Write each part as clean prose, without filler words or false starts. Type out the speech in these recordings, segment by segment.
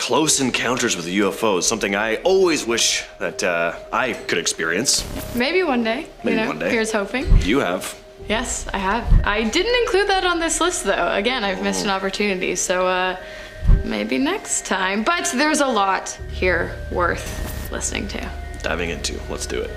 close encounters with UFOs, something I always wish that I could experience. Maybe one day. Maybe one day. Here's hoping. You have. Yes, I have. I didn't include that on this list though. Again, I've missed an opportunity, so maybe next time. But there's a lot here worth listening to. Diving into. Let's do it.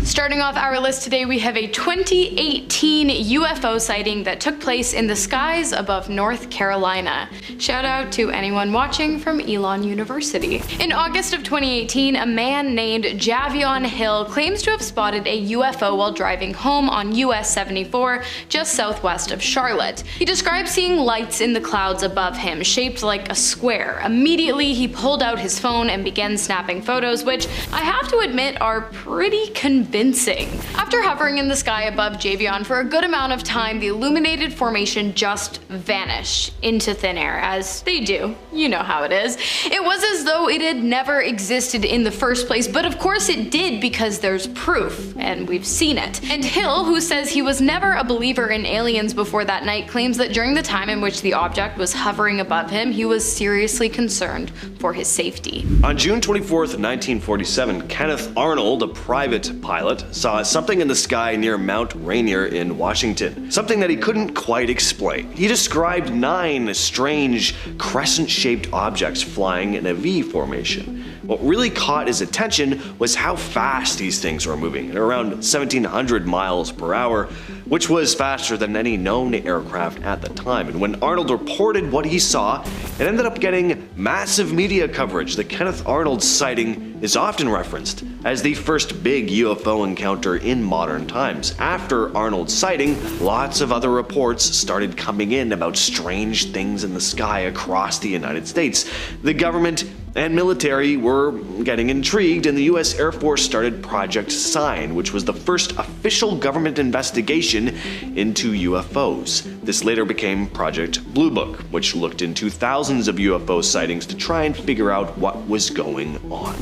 Starting off our list today, we have a 2018 UFO sighting that took place in the skies above North Carolina. Shout out to anyone watching from Elon University. In August of 2018, a man named Javion Hill claims to have spotted a UFO while driving home on US 74 just southwest of Charlotte. He described seeing lights in the clouds above him, shaped like a square. Immediately, he pulled out his phone and began snapping photos, which I have to admit are pretty convincing. After hovering in the sky above Javion for a good amount of time, the illuminated formation just vanished into thin air, as they do. You know how it is. It was as though it had never existed in the first place, but of course it did because there's proof, and we've seen it. And Hill, who says he was never a believer in aliens before that night, claims that during the time in which the object was hovering above him, he was seriously concerned for his safety. On June 24th, 1947, Kenneth Arnold, a private pilot, saw something in the sky near Mount Rainier in Washington, something that he couldn't quite explain. He described 9 strange crescent-shaped objects flying in a V formation. What really caught his attention was how fast these things were moving, at around 1,700 miles per hour, which was faster than any known aircraft at the time. And when Arnold reported what he saw, it ended up getting massive media coverage. The Kenneth Arnold sighting is often referenced as the first big UFO encounter in modern times. After Arnold's sighting, lots of other reports started coming in about strange things in the sky across the United States. The government and military were getting intrigued, and the US Air Force started Project Sign, which was the first official government investigation into UFOs. This later became Project Blue Book, which looked into thousands of UFO sightings to try and figure out what was going on.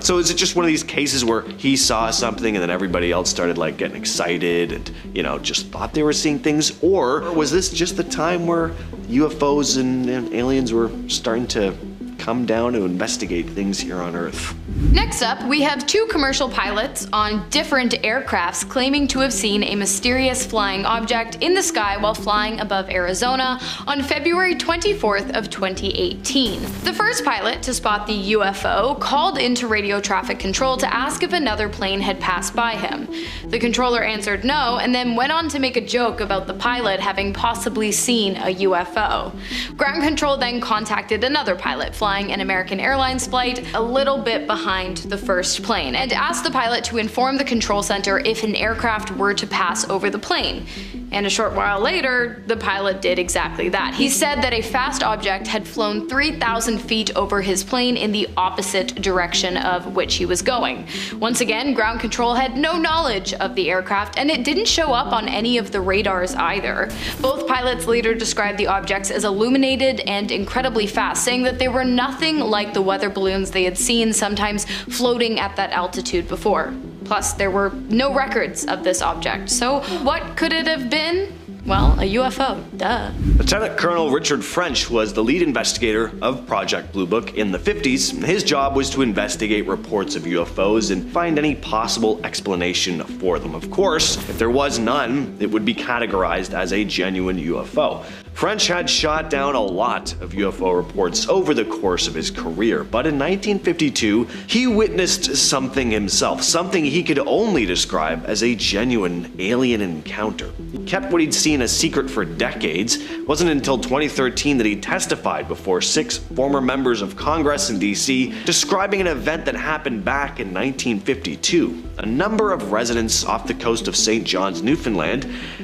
So is it just one of these cases where he saw something and then everybody else started like getting excited and, just thought they were seeing things? Or was this just the time where UFOs and aliens were starting to come down to investigate things here on Earth? Next up, we have 2 commercial pilots on different aircrafts claiming to have seen a mysterious flying object in the sky while flying above Arizona on February 24th of 2018. The first pilot to spot the UFO called into radio traffic control to ask if another plane had passed by him. The controller answered no, and then went on to make a joke about the pilot having possibly seen a UFO. Ground control then contacted another pilot flying an American Airlines flight a little bit behind the first plane, and asked the pilot to inform the control center if an aircraft were to pass over the plane. And a short while later, the pilot did exactly that. He said that a fast object had flown 3,000 feet over his plane in the opposite direction of which he was going. Once again, ground control had no knowledge of the aircraft, and it didn't show up on any of the radars either. Both pilots later described the objects as illuminated and incredibly fast, saying that they were nothing like the weather balloons they had seen sometimes floating at that altitude before. Plus, there were no records of this object, so what could it have been? Well, a UFO, duh. Lieutenant Colonel Richard French was the lead investigator of Project Blue Book in the 50s. His job was to investigate reports of UFOs and find any possible explanation for them. Of course, if there was none, it would be categorized as a genuine UFO. French had shot down a lot of UFO reports over the course of his career, but in 1952, he witnessed something himself, something he could only describe as a genuine alien encounter. He kept what he'd seen a secret for decades. It wasn't until 2013 that he testified before 6 former members of Congress in DC, describing an event that happened back in 1952. A number of residents off the coast of St. John's, Newfoundland,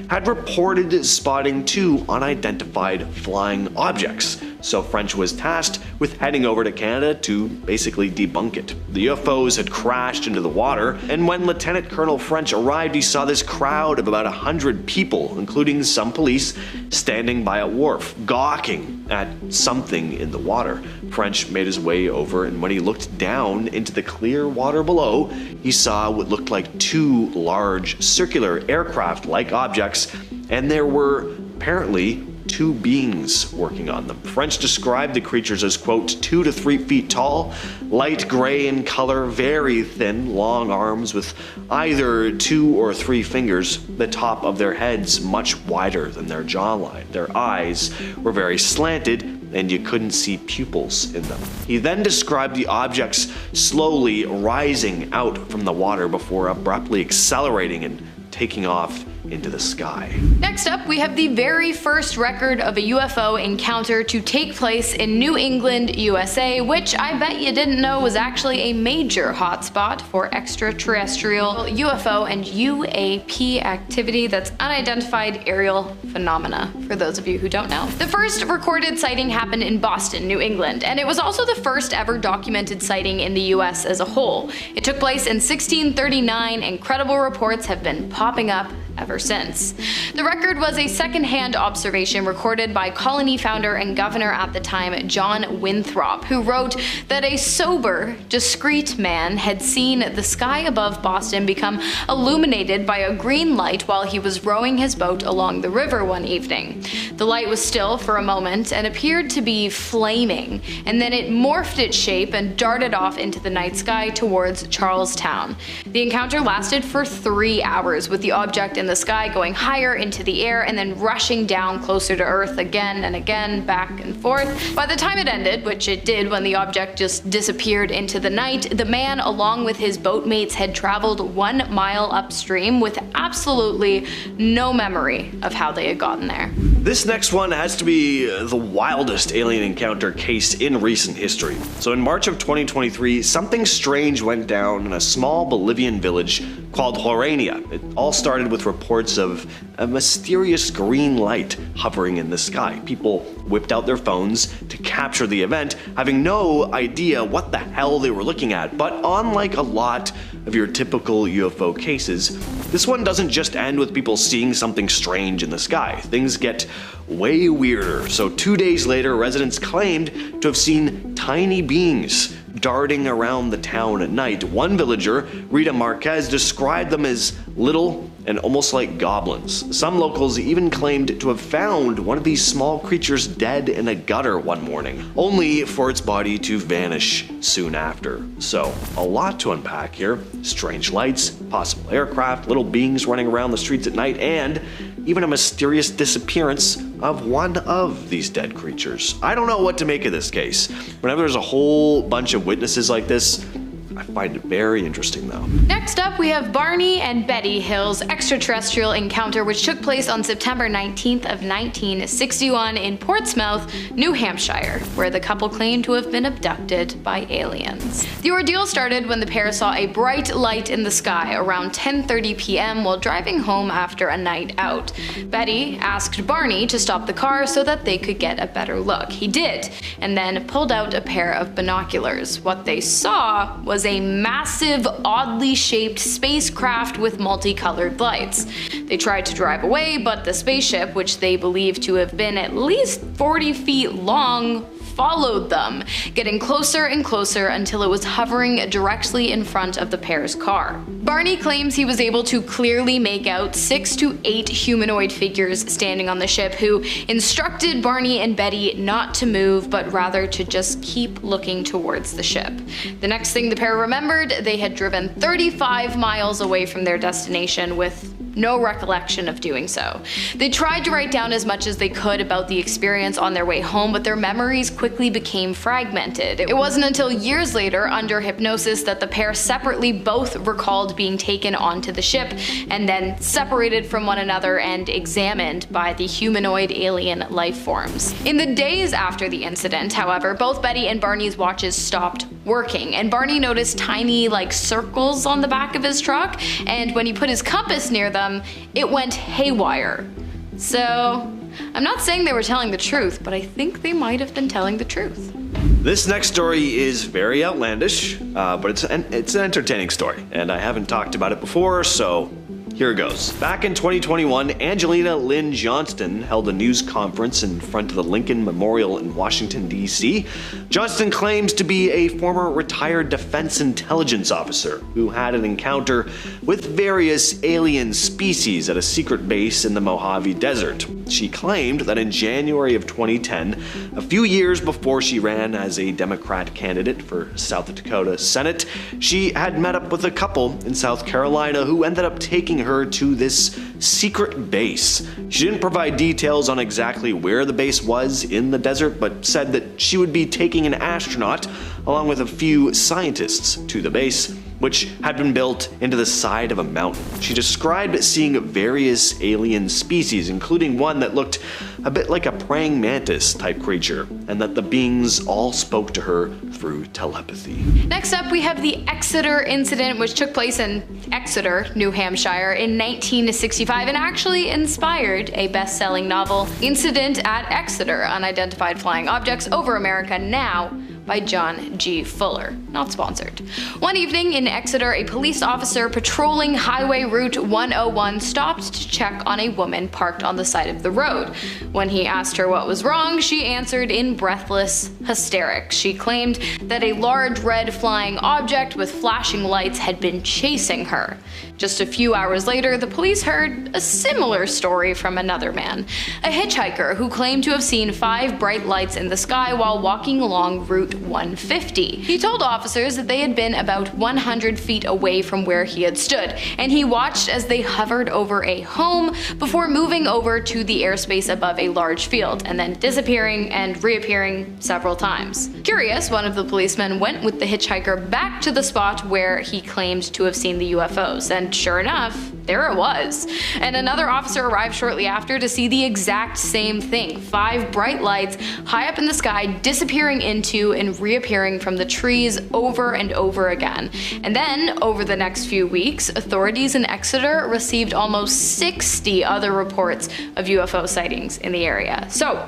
had reported spotting 2 unidentified flying objects. So French was tasked with heading over to Canada to basically debunk it. The UFOs had crashed into the water, and when Lieutenant Colonel French arrived, he saw this crowd of about 100 people, including some police, standing by a wharf, gawking at something in the water. French made his way over, and when he looked down into the clear water below, he saw what looked like 2 large circular aircraft-like objects, and there were apparently two beings working on them. French described the creatures as, quote, 2 to 3 feet tall, light gray in color, very thin, long arms with either 2 or 3 fingers, the top of their heads much wider than their jawline. Their eyes were very slanted, and you couldn't see pupils in them. He then described the objects slowly rising out from the water before abruptly accelerating and taking off into the sky. Next up, we have the very first record of a UFO encounter to take place in New England, USA, which I bet you didn't know was actually a major hotspot for extraterrestrial UFO and UAP activity. That's unidentified aerial phenomena, for those of you who don't know. The first recorded sighting happened in Boston, New England, and it was also the first ever documented sighting in the US as a whole. It took place in 1639, and credible reports have been popping up ever since. The record was a second-hand observation recorded by colony founder and governor at the time, John Winthrop, who wrote that a sober, discreet man had seen the sky above Boston become illuminated by a green light while he was rowing his boat along the river one evening. The light was still for a moment and appeared to be flaming, and then it morphed its shape and darted off into the night sky towards Charlestown. The encounter lasted for 3 hours, with the object in the sky going higher into the air and then rushing down closer to Earth again and again, back and forth. By the time it ended, which it did when the object just disappeared into the night, the man along with his boatmates had traveled 1 mile upstream with absolutely no memory of how they had gotten there. This next one has to be the wildest alien encounter case in recent history. So in March of 2023, something strange went down in a small Bolivian village called Horania. It all started with reports of a mysterious green light hovering in the sky. People whipped out their phones to capture the event, having no idea what the hell they were looking at. But unlike a lot of your typical UFO cases, this one doesn't just end with people seeing something strange in the sky. Things get way weirder. So 2 days later, residents claimed to have seen tiny beings darting around the town at night. One villager, Rita Marquez, described them as little and almost like goblins. Some locals even claimed to have found one of these small creatures dead in a gutter one morning, only for its body to vanish soon after. So, a lot to unpack here. Strange lights, possible aircraft, little beings running around the streets at night, and even a mysterious disappearance of one of these dead creatures. I don't know what to make of this case. Whenever there's a whole bunch of witnesses like this, I find it very interesting though. Next up, we have Barney and Betty Hill's extraterrestrial encounter, which took place on September 19th of 1961 in Portsmouth, New Hampshire, where the couple claimed to have been abducted by aliens. The ordeal started when the pair saw a bright light in the sky around 10:30 p.m. while driving home after a night out. Betty asked Barney to stop the car so that they could get a better look. He did, and then pulled out a pair of binoculars. What they saw was a massive, oddly shaped spacecraft with multicolored lights. They tried to drive away, but the spaceship, which they believed to have been at least 40 feet long, followed them, getting closer and closer until it was hovering directly in front of the pair's car. Barney claims he was able to clearly make out 6 to 8 humanoid figures standing on the ship who instructed Barney and Betty not to move, but rather to just keep looking towards the ship. The next thing the pair remembered, they had driven 35 miles away from their destination with no recollection of doing so. They tried to write down as much as they could about the experience on their way home, but their memories quickly became fragmented. It wasn't until years later, under hypnosis, that the pair separately both recalled being taken onto the ship and then separated from one another and examined by the humanoid alien life forms. In the days after the incident, however, both Betty and Barney's watches stopped working, and Barney noticed tiny, circles on the back of his truck, and when he put his compass near them, it went haywire. So, I'm not saying they were telling the truth, but I think they might have been telling the truth. This next story is very outlandish, but it's an entertaining story, and I haven't talked about it before, so Here it goes. Back in 2021, Angelina Lynn Johnston held a news conference in front of the Lincoln Memorial in Washington, D.C. Johnston claims to be a former retired defense intelligence officer who had an encounter with various alien species at a secret base in the Mojave Desert. She claimed that in January of 2010, a few years before she ran as a Democrat candidate for South Dakota Senate, she had met up with a couple in South Carolina who ended up taking her to this secret base. She didn't provide details on exactly where the base was in the desert, but said that she would be taking an astronaut along with a few scientists to the base, which had been built into the side of a mountain. She described seeing various alien species, including one that looked a bit like a praying mantis type creature, and that the beings all spoke to her through telepathy. Next up, we have the Exeter incident, which took place in Exeter, New Hampshire in 1965 and actually inspired a best-selling novel, Incident at Exeter: Unidentified Flying Objects Over America Now, by John G. Fuller. Not sponsored. One evening in Exeter, a police officer patrolling Highway Route 101 stopped to check on a woman parked on the side of the road. When he asked her what was wrong, she answered in breathless hysterics. She claimed that a large red flying object with flashing lights had been chasing her. Just a few hours later, the police heard a similar story from another man, a hitchhiker who claimed to have seen 5 bright lights in the sky while walking along Route 150. He told officers that they had been about 100 feet away from where he had stood, and he watched as they hovered over a home before moving over to the airspace above a large field, and then disappearing and reappearing several times. Curious, one of the policemen went with the hitchhiker back to the spot where he claimed to have seen the UFOs, and sure enough, there it was. And another officer arrived shortly after to see the exact same thing. 5 bright lights high up in the sky disappearing into and reappearing from the trees over and over again. And then, over the next few weeks, authorities in Exeter received almost 60 other reports of UFO sightings in the area. So,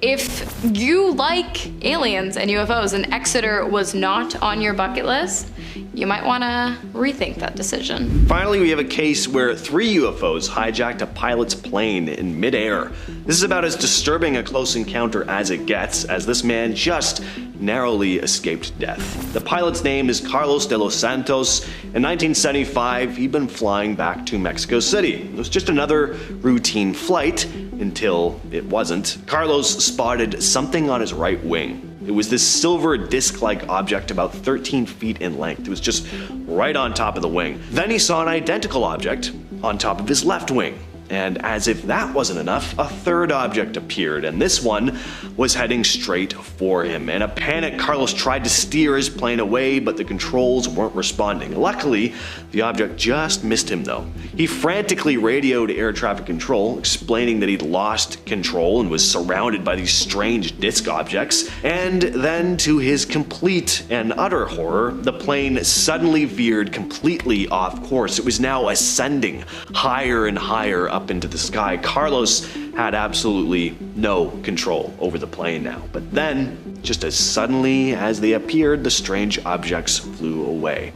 if you like aliens and UFOs and Exeter was not on your bucket list, you might want to rethink that decision. Finally, we have a case where 3 UFOs hijacked a pilot's plane in midair. This is about as disturbing a close encounter as it gets, as this man just narrowly escaped death. The pilot's name is Carlos de los Santos. In 1975, he'd been flying back to Mexico City. It was just another routine flight until it wasn't. Carlos spotted something on his right wing. It was this silver disc-like object about 13 feet in length. It was just right on top of the wing. Then he saw an identical object on top of his left wing. And as if that wasn't enough, a third object appeared, and this one was heading straight for him. In a panic, Carlos tried to steer his plane away, but the controls weren't responding. Luckily, the object just missed him though. He frantically radioed air traffic control, explaining that he'd lost control and was surrounded by these strange disc objects. And then, to his complete and utter horror, the plane suddenly veered completely off course. It was now ascending higher and higher up into the sky. Carlos had absolutely no control over the plane now. But then, just as suddenly as they appeared, the strange objects flew away.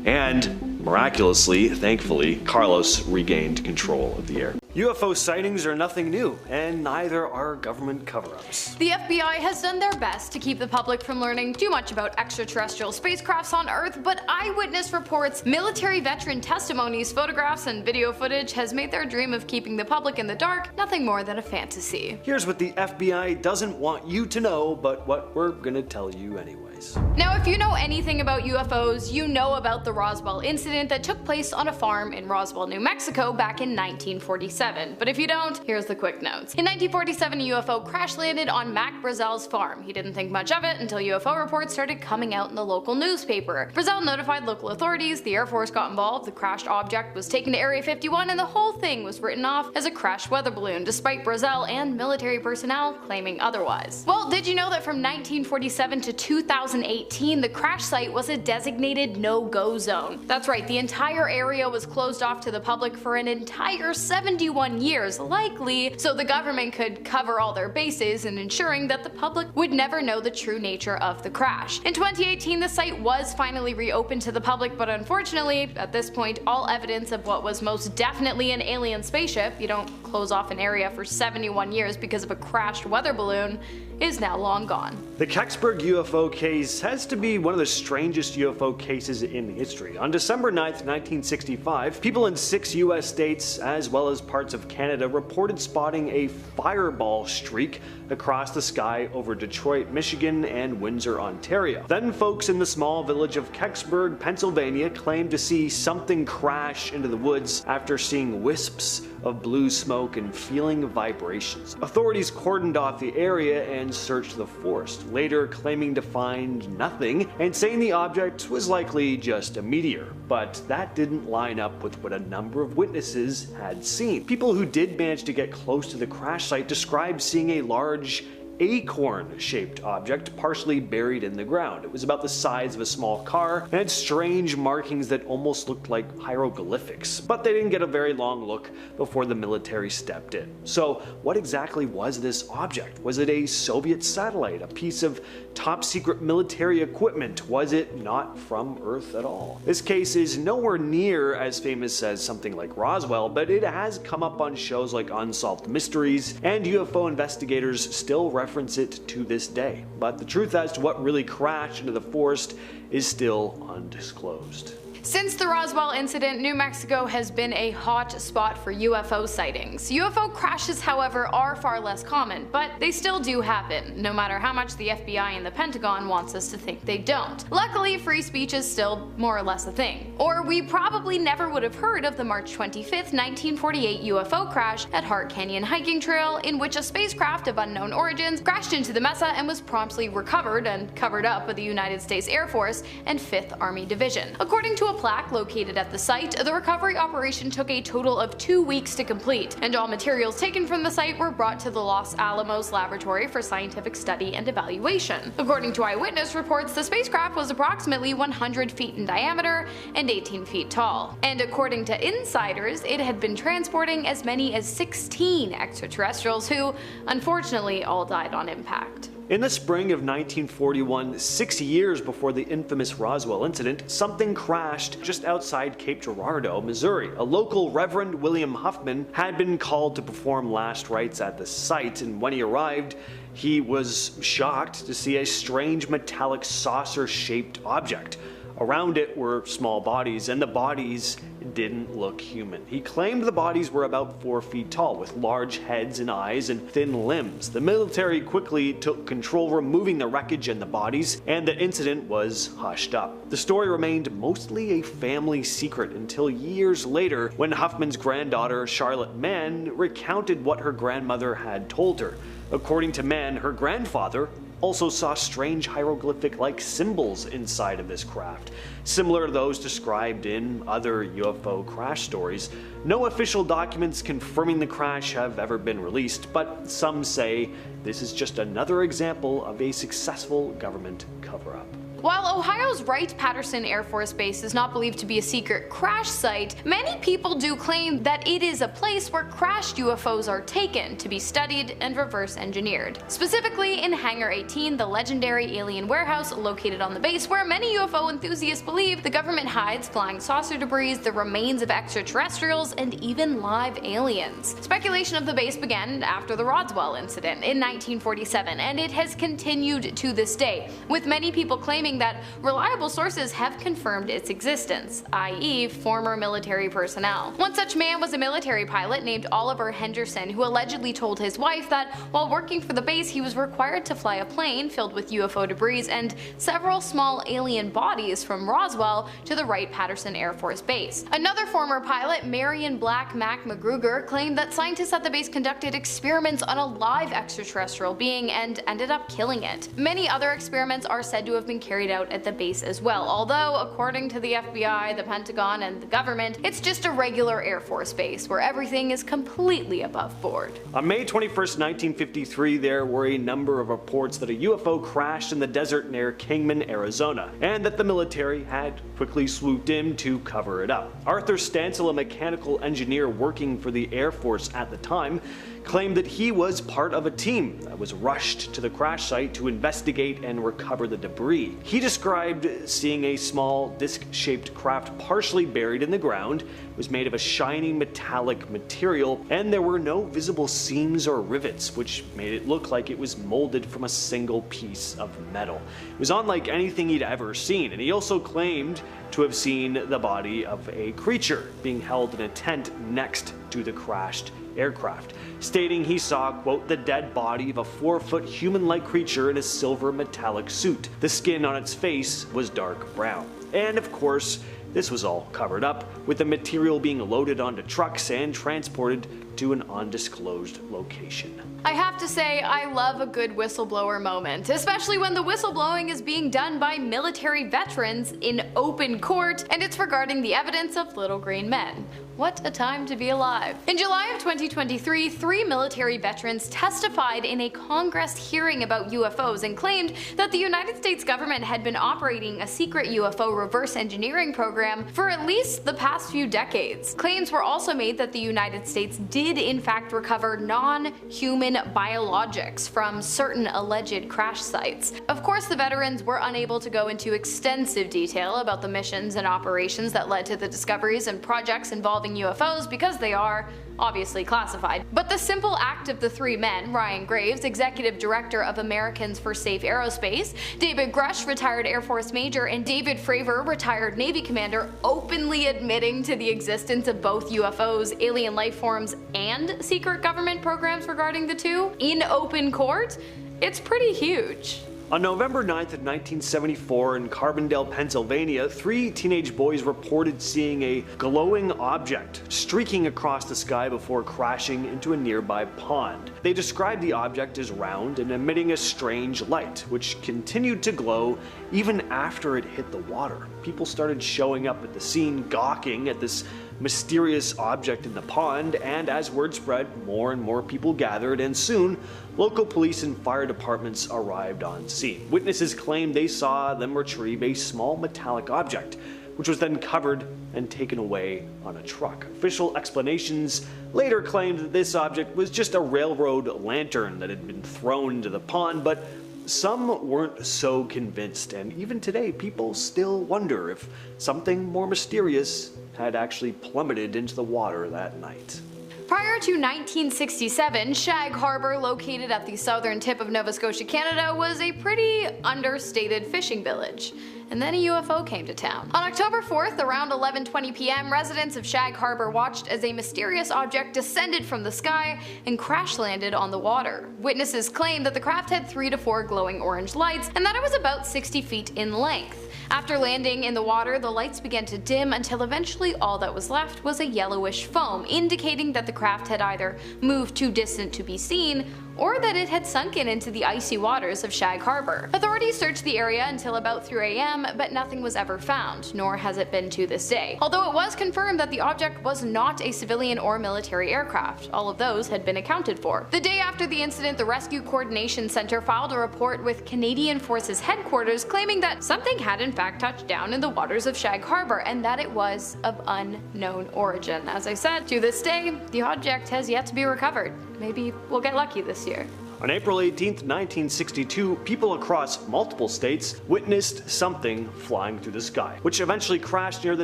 And miraculously, thankfully, Carlos regained control of the air. UFO sightings are nothing new, and neither are government cover-ups. The FBI has done their best to keep the public from learning too much about extraterrestrial spacecrafts on Earth, but eyewitness reports, military veteran testimonies, photographs, and video footage has made their dream of keeping the public in the dark nothing more than a fantasy. Here's what the FBI doesn't want you to know, but what we're gonna tell you anyways. Now, if you know anything about UFOs, you know about the Roswell incident that took place on a farm in Roswell, New Mexico back in 1947. But if you don't, here's the quick notes. In 1947, a UFO crash landed on Mac Brazel's farm. He didn't think much of it until UFO reports started coming out in the local newspaper. Brazel notified local authorities, the Air Force got involved, the crashed object was taken to Area 51, and the whole thing was written off as a crashed weather balloon, despite Brazel and military personnel claiming otherwise. Well, did you know that from 1947 to 2018, the crash site was a designated no-go zone? That's right, the entire area was closed off to the public for an entire 71 71 years, likely so the government could cover all their bases and ensuring that the public would never know the true nature of the crash. In 2018, the site was finally reopened to the public, but unfortunately, at this point, all evidence of what was most definitely an alien spaceship — you don't close off an area for 71 years because of a crashed weather balloon — is now long gone. The Kecksburg UFO case has to be one of the strangest UFO cases in history. On December 9th, 1965, people in 6 US states, as well as parts of Canada, reported spotting a fireball streak across the sky over Detroit, Michigan, and Windsor, Ontario. Then folks in the small village of Kecksburg, Pennsylvania, claimed to see something crash into the woods after seeing wisps of blue smoke and feeling vibrations. Authorities cordoned off the area and searched the forest, later claiming to find nothing and saying the object was likely just a meteor. But that didn't line up with what a number of witnesses had seen. People who did manage to get close to the crash site described seeing a large acorn-shaped object partially buried in the ground. It was about the size of a small car and had strange markings that almost looked like hieroglyphics. But they didn't get a very long look before the military stepped in. So what exactly was this object? Was it a Soviet satellite? A piece of top-secret military equipment? Was it not from Earth at all? This case is nowhere near as famous as something like Roswell, but it has come up on shows like Unsolved Mysteries, and UFO investigators still reference it to this day. But the truth as to what really crashed into the forest is still undisclosed. Since the Roswell incident, New Mexico has been a hot spot for UFO sightings. UFO crashes, however, are far less common, but they still do happen, no matter how much the FBI and the Pentagon wants us to think they don't. Luckily, free speech is still more or less a thing. Or we probably never would have heard of the March 25th, 1948 UFO crash at Hart Canyon Hiking Trail, in which a spacecraft of unknown origins crashed into the mesa and was promptly recovered and covered up by the United States Air Force and 5th Army Division. According to a plaque located at the site, the recovery operation took a total of 2 weeks to complete, and all materials taken from the site were brought to the Los Alamos Laboratory for scientific study and evaluation. According to eyewitness reports, the spacecraft was approximately 100 feet in diameter and 18 feet tall. And according to insiders, it had been transporting as many as 16 extraterrestrials who, unfortunately, all died on impact. In the spring of 1941, 6 years before the infamous Roswell incident, something crashed just outside Cape Girardeau, Missouri. A local Reverend William Huffman had been called to perform last rites at the site, and when he arrived, he was shocked to see a strange metallic saucer-shaped object. Around it were small bodies, and the bodies didn't look human. He claimed the bodies were about 4 feet tall, with large heads and eyes and thin limbs. The military quickly took control, removing the wreckage and the bodies, and the incident was hushed up. The story remained mostly a family secret until years later, when Huffman's granddaughter, Charlotte Mann, recounted what her grandmother had told her. According to Mann, her grandfather also saw strange hieroglyphic-like symbols inside of this craft, similar to those described in other UFO crash stories. No official documents confirming the crash have ever been released, but some say this is just another example of a successful government cover-up. While Ohio's Wright-Patterson Air Force Base is not believed to be a secret crash site, many people do claim that it is a place where crashed UFOs are taken to be studied and reverse engineered. Specifically in Hangar 18, the legendary alien warehouse located on the base, where many UFO enthusiasts believe the government hides flying saucer debris, the remains of extraterrestrials, and even live aliens. Speculation of the base began after the Roswell incident in 1947, and it has continued to this day, with many people claiming that reliable sources have confirmed its existence, i.e. former military personnel. One such man was a military pilot named Oliver Henderson, who allegedly told his wife that while working for the base he was required to fly a plane filled with UFO debris and several small alien bodies from Roswell to the Wright-Patterson Air Force Base. Another former pilot, Marion Black Mac McGruger, claimed that scientists at the base conducted experiments on a live extraterrestrial extraterrestrial being and ended up killing it. Many other experiments are said to have been carried out at the base as well, although according to the FBI, the Pentagon, and the government, it's just a regular Air Force base where everything is completely above board. On May 21st, 1953, there were a number of reports that a UFO crashed in the desert near Kingman, Arizona, and that the military had quickly swooped in to cover it up. Arthur Stancil, a mechanical engineer working for the Air Force at the time, claimed that he was part of a team that was rushed to the crash site to investigate and recover the debris. He described seeing a small disc-shaped craft partially buried in the ground. It was made of a shiny metallic material, and there were no visible seams or rivets, which made it look like it was molded from a single piece of metal. It was unlike anything he'd ever seen, and he also claimed to have seen the body of a creature being held in a tent next to the crashed aircraft, stating he saw, quote, the dead body of a 4-foot human-like creature in a silver metallic suit. The skin on its face was dark brown. And of course, this was all covered up, with the material being loaded onto trucks and transported to an undisclosed location. I have to say, I love a good whistleblower moment, especially when the whistleblowing is being done by military veterans in open court, and it's regarding the evidence of little green men. What a time to be alive. In July of 2023, 3 military veterans testified in a Congress hearing about UFOs and claimed that the United States government had been operating a secret UFO reverse engineering program for at least the past few decades. Claims were also made that the United States did in fact recover non-human biologics from certain alleged crash sites. Of course, the veterans were unable to go into extensive detail about the missions and operations that led to the discoveries and projects involving UFOs because they are obviously classified. But the simple act of the 3 men, Ryan Graves, Executive Director of Americans for Safe Aerospace, David Grush, retired Air Force Major, and David Fravor, retired Navy Commander, openly admitting to the existence of both UFOs, alien life forms, and secret government programs regarding the two in open court, it's pretty huge. On November 9th of 1974 in Carbondale, Pennsylvania, 3 teenage boys reported seeing a glowing object streaking across the sky before crashing into a nearby pond. They described the object as round and emitting a strange light, which continued to glow even after it hit the water. People started showing up at the scene, gawking at this mysterious object in the pond, and as word spread, more and more people gathered, and soon local police and fire departments arrived on scene. Witnesses claimed they saw them retrieve a small metallic object, which was then covered and taken away on a truck. Official explanations later claimed that this object was just a railroad lantern that had been thrown into the pond, but some weren't so convinced, and even today people still wonder if something more mysterious had actually plummeted into the water that night. Prior to 1967, Shag Harbor, located at the southern tip of Nova Scotia, Canada, was a pretty understated fishing village. And then a UFO came to town. On October 4th, around 11:20 p.m., residents of Shag Harbor watched as a mysterious object descended from the sky and crash landed on the water. Witnesses claimed that the craft had 3 to 4 glowing orange lights and that it was about 60 feet in length. After landing in the water, the lights began to dim until eventually all that was left was a yellowish foam, indicating that the craft had either moved too distant to be seen or that it had sunken into the icy waters of Shag Harbor. Authorities searched the area until about 3 a.m., but nothing was ever found, nor has it been to this day. Although it was confirmed that the object was not a civilian or military aircraft, all of those had been accounted for. The day after the incident, the Rescue Coordination Center filed a report with Canadian Forces headquarters claiming that something had in fact touched down in the waters of Shag Harbor and that it was of unknown origin. As I said, to this day, the object has yet to be recovered. Maybe we'll get lucky this year. On April 18, 1962, people across multiple states witnessed something flying through the sky, which eventually crashed near the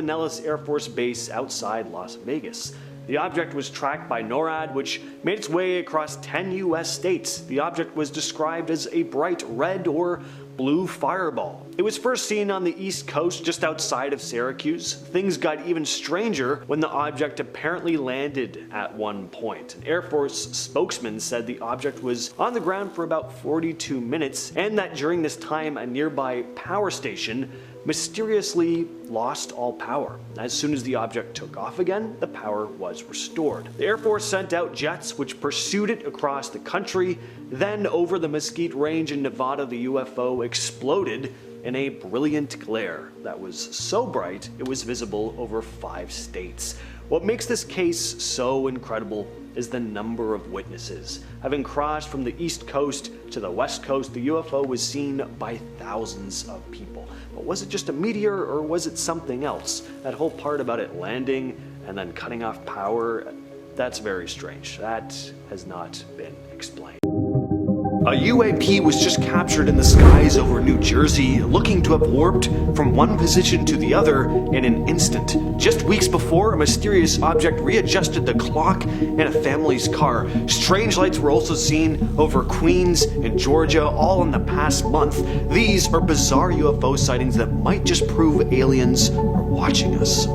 Nellis Air Force Base outside Las Vegas. The object was tracked by NORAD, which made its way across 10 US states. The object was described as a bright red or blue fireball. It was first seen on the East Coast just outside of Syracuse. Things got even stranger when the object apparently landed at one point. An Air Force spokesman said the object was on the ground for about 42 minutes and that during this time a nearby power station mysteriously lost all power. As soon as the object took off again, the power was restored. The Air Force sent out jets which pursued it across the country, Then, over the Mesquite Range in Nevada, the UFO exploded in a brilliant glare that was so bright it was visible over 5 states. What makes this case so incredible is the number of witnesses. Having crossed from the East Coast to the West Coast, the UFO was seen by thousands of people. But was it just a meteor, or was it something else? That whole part about it landing and then cutting off power, that's very strange. That has not been explained. A UAP was just captured in the skies over New Jersey, looking to have warped from one position to the other in an instant. Just weeks before, a mysterious object readjusted the clock in a family's car. Strange lights were also seen over Queens and Georgia, all in the past month. These are bizarre UFO sightings that might just prove aliens are watching us.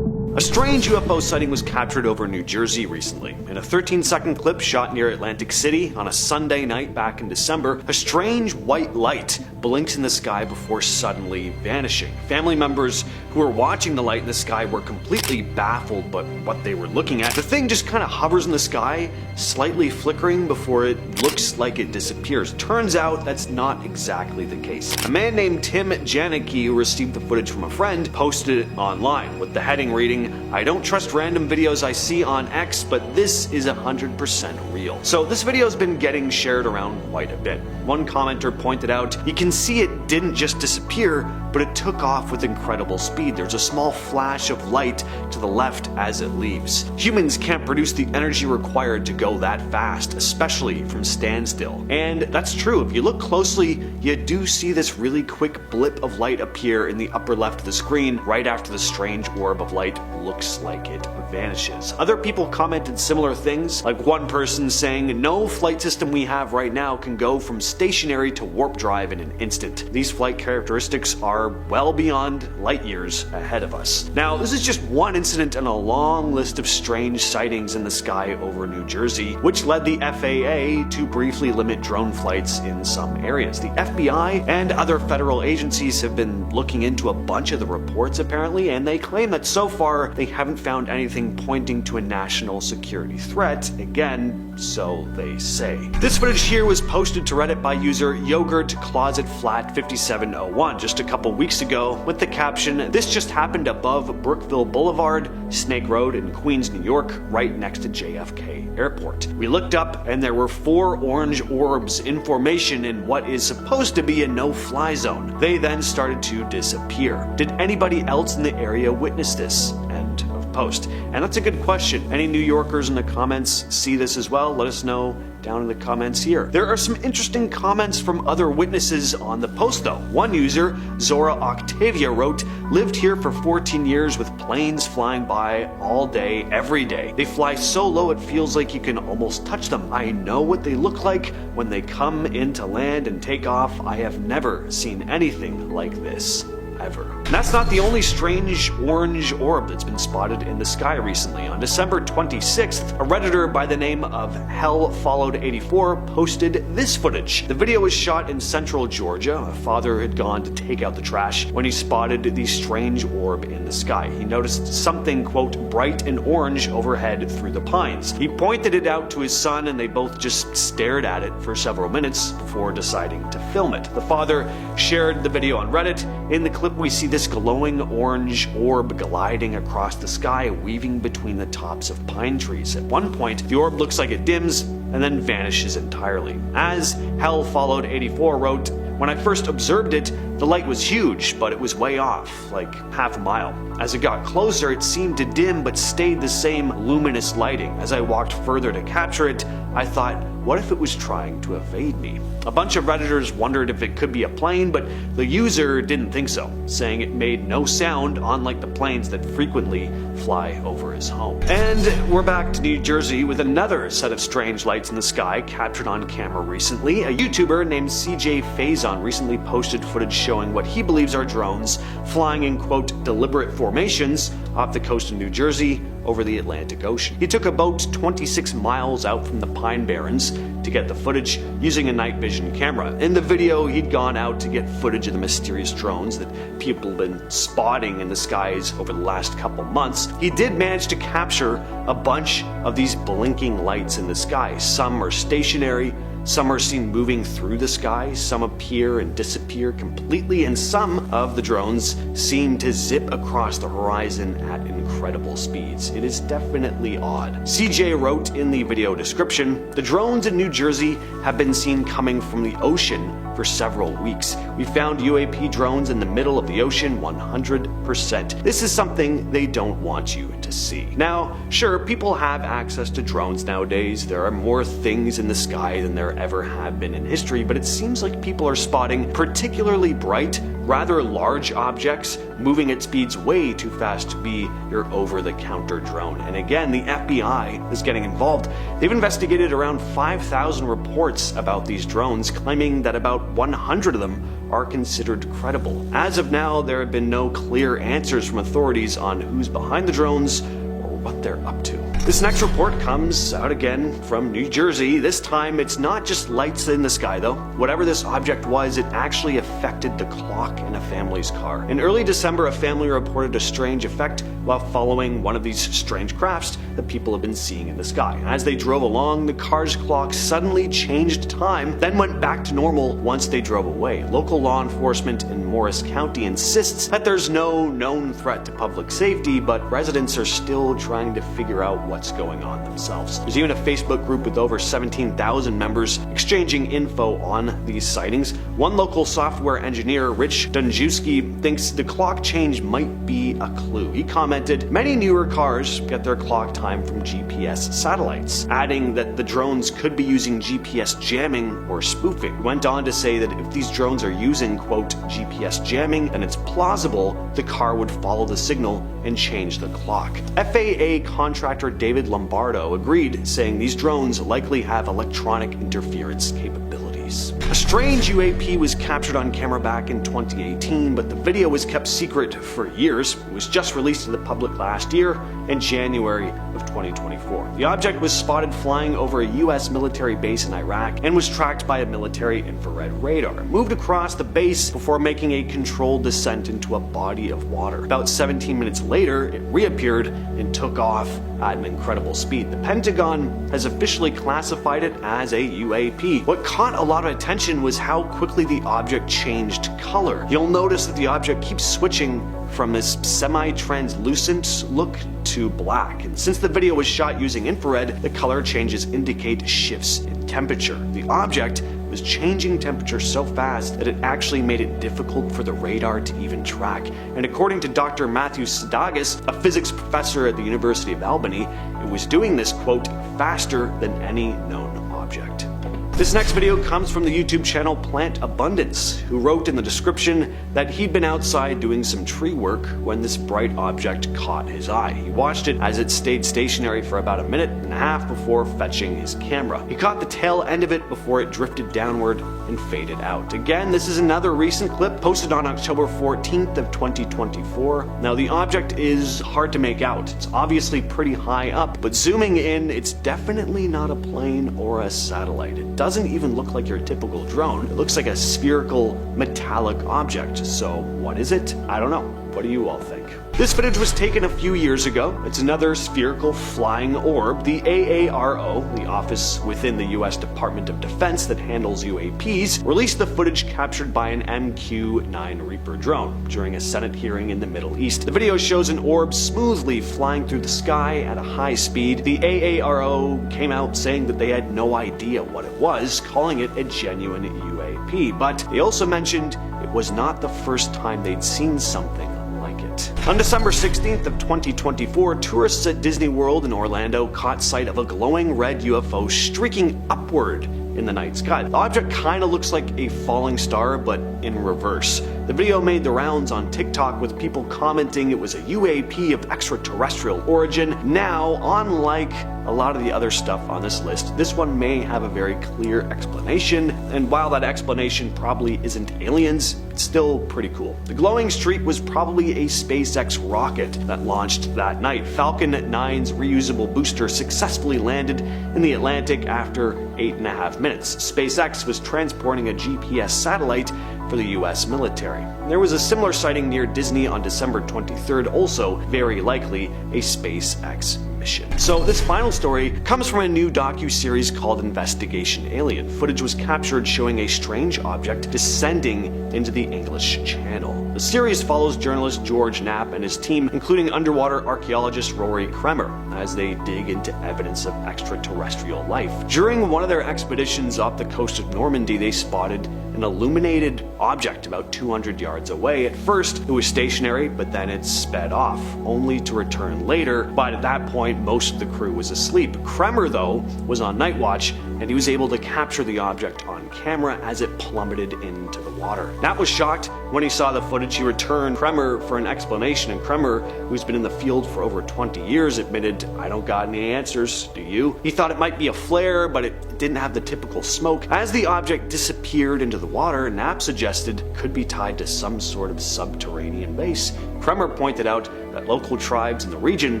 A strange UFO sighting was captured over New Jersey recently. In a 13-second clip shot near Atlantic City on a Sunday night back in December, a strange white light blinks in the sky before suddenly vanishing. Family members who were watching the light in the sky were completely baffled by what they were looking at. The thing just kind of hovers in the sky, slightly flickering before it looks like it disappears. Turns out that's not exactly the case. A man named Tim Janicki, who received the footage from a friend, posted it online with the heading reading, "I don't trust random videos I see on X, but this is 100% real." So this video has been getting shared around quite a bit. One commenter pointed out, "You can see it didn't just disappear, but it took off with incredible speed. There's a small flash of light to the left as it leaves. Humans can't produce the energy required to go that fast, especially from standstill." And that's true. If you look closely, you do see this really quick blip of light appear in the upper left of the screen right after the strange orb of light looks like it vanishes. Other people commented similar things, like one person saying, "No flight system we have right now can go from stationary to warp drive in an instant. These flight characteristics are well beyond light years ahead of us." Now, this is just one incident in a long list of strange sightings in the sky over New Jersey, which led the FAA to briefly limit drone flights in some areas. The FBI and other federal agencies have been looking into a bunch of the reports apparently, and they claim that so far they haven't found anything pointing to a national security threat. Again, so they say. This footage here was posted to Reddit by user YogurtClosetFlat5701 just a couple weeks ago with the caption, "This just happened above Brookville Boulevard, Snake Road in Queens, New York, right next to JFK Airport. We looked up and there were 4 orange orbs in formation in what is supposed to be a no-fly zone. They then started to disappear. Did anybody else in the area witness this?" End of post. And that's a good question. Any New Yorkers in the comments see this as well? Let us know down in the comments here. There are some interesting comments from other witnesses on the post though. One user, Zora Octavia, wrote, "Lived here for 14 years with planes flying by all day, every day. They fly so low it feels like you can almost touch them. I know what they look like when they come in to land and take off. I have never seen anything like this. Ever." And that's not the only strange orange orb that's been spotted in the sky recently. On December 26th, a Redditor by the name of HellFollowed84 posted this footage. The video was shot in central Georgia. A father had gone to take out the trash when he spotted the strange orb in the sky. He noticed something, quote, "bright and orange overhead through the pines." He pointed it out to his son and they both just stared at it for several minutes before deciding to film it. The father shared the video on Reddit. In the clip we see this glowing orange orb gliding across the sky, weaving between the tops of pine trees. At one point, the orb looks like it dims and then vanishes entirely. As HellFollowed84 wrote, "When I first observed it, the light was huge, but it was way off, like half a mile. As it got closer, it seemed to dim but stayed the same luminous lighting. As I walked further to capture it, I thought, what if it was trying to evade me?" A bunch of Redditors wondered if it could be a plane, but the user didn't think so, saying it made no sound, unlike the planes that frequently fly over his home. And we're back to New Jersey with another set of strange lights in the sky captured on camera recently. A YouTuber named CJ Faison recently posted footage showing what he believes are drones flying in, quote, "deliberate formations" off the coast of New Jersey over the Atlantic Ocean. He took a boat 26 miles out from the Pine Barrens to get the footage using a night vision vision camera. In the video, he'd gone out to get footage of the mysterious drones that people have been spotting in the skies over the last couple months. He did manage to capture a bunch of these blinking lights in the sky. Some are stationary, some are seen moving through the sky, some appear and disappear completely, and some of the drones seem to zip across the horizon at incredible speeds. It is definitely odd. CJ wrote in the video description, "The drones in New Jersey have been seen coming from the ocean for several weeks. We found UAP drones in the middle of the ocean 100%. This is something they don't want you to see." Now, sure, people have access to drones nowadays. There are more things in the sky than there ever have been in history, but it seems like people are spotting particularly bright, rather large objects moving at speeds way too fast to be your over-the-counter drone. And again, the FBI is getting involved. They've investigated around 5,000 reports about these drones, claiming that about 100 of them are considered credible. As of now, there have been no clear answers from authorities on who's behind the drones or what they're up to. This next report comes out again from New Jersey. This time, it's not just lights in the sky though. Whatever this object was, it actually affected the clock in a family's car. In early December, a family reported a strange effect while following one of these strange crafts that people have been seeing in the sky. As they drove along, the car's clock suddenly changed time, then went back to normal once they drove away. Local law enforcement in Morris County insists that there's no known threat to public safety, but residents are still trying to figure out what's going on themselves. There's even a Facebook group with over 17,000 members exchanging info on these sightings. One local software engineer, Rich Dunjewski, thinks the clock change might be a clue. He commented, "Many newer cars get their clock time from GPS satellites," adding that the drones could be using GPS jamming or spoofing. He went on to say that if these drones are using, quote, GPS jamming, then it's plausible the car would follow the signal and change the clock. FAA contractor David Lombardo agreed, saying these drones likely have electronic interference capabilities. A strange UAP was captured on camera back in 2018, but the video was kept secret for years. It was just released to the public last year in January of 2024. The object was spotted flying over a US military base in Iraq and was tracked by a military infrared radar. It moved across the base before making a controlled descent into a body of water. About 17 minutes later, it reappeared and took off at an incredible speed. The Pentagon has officially classified it as a UAP. What caught a lot of attention was how quickly the object changed color. You'll notice that the object keeps switching from this semi-translucent look to black. And since the video was shot using infrared, the color changes indicate shifts in temperature. The object was changing temperature so fast that it actually made it difficult for the radar to even track. And according to Dr. Matthew Sadagas, a physics professor at the University of Albany, it was doing this, quote, faster than any known object. This next video comes from the YouTube channel Plant Abundance, who wrote in the description that he'd been outside doing some tree work when this bright object caught his eye. He watched it as it stayed stationary for about a minute and a half before fetching his camera. He caught the tail end of it before it drifted downward and faded out. Again, this is another recent clip posted on October 14th of 2024. Now the object is hard to make out. It's obviously pretty high up, but zooming in, it's definitely not a plane or a satellite. It doesn't even look like your typical drone. It looks like a spherical metallic object. So what is it? I don't know. What do you all think? This footage was taken a few years ago. It's another spherical flying orb. The AARO, the office within the US Department of Defense that handles UAPs, released the footage captured by an MQ-9 Reaper drone during a Senate hearing in the Middle East. The video shows an orb smoothly flying through the sky at a high speed. The AARO came out saying that they had no idea what it was, calling it a genuine UAP, but they also mentioned it was not the first time they'd seen something like it. On December 16th of 2024, tourists at Disney World in Orlando caught sight of a glowing red UFO streaking upward in the night sky. The object kind of looks like a falling star, but in reverse. The video made the rounds on TikTok with people commenting it was a UAP of extraterrestrial origin. Now, unlike a lot of the other stuff on this list, this one may have a very clear explanation, and while that explanation probably isn't aliens, it's still pretty cool. The glowing streak was probably a SpaceX rocket that launched that night. Falcon 9's reusable booster successfully landed in the Atlantic after 8.5 minutes. SpaceX was transporting a GPS satellite for the US military. There was a similar sighting near Disney on December 23rd, also very likely a SpaceX mission. So this final story comes from a new docu-series called Investigation Alien. Footage was captured showing a strange object descending into the English Channel. The series follows journalist George Knapp and his team, including underwater archaeologist Rory Kremer, as they dig into evidence of extraterrestrial life. During one of their expeditions off the coast of Normandy, they spotted an illuminated object about 200 yards away. At first, it was stationary, but then it sped off, only to return later. But at that point, most of the crew was asleep. Kremer, though, was on night watch, and he was able to capture the object on camera as it plummeted into the water. Knapp was shocked when he saw the footage. He returned Kremer for an explanation, and Kremer, who's been in the field for over 20 years, admitted, "I don't got any answers, do you?" He thought it might be a flare, but it didn't have the typical smoke. As the object disappeared into the water, Knapp suggested it could be tied to some sort of subterranean base. Kremer pointed out that local tribes in the region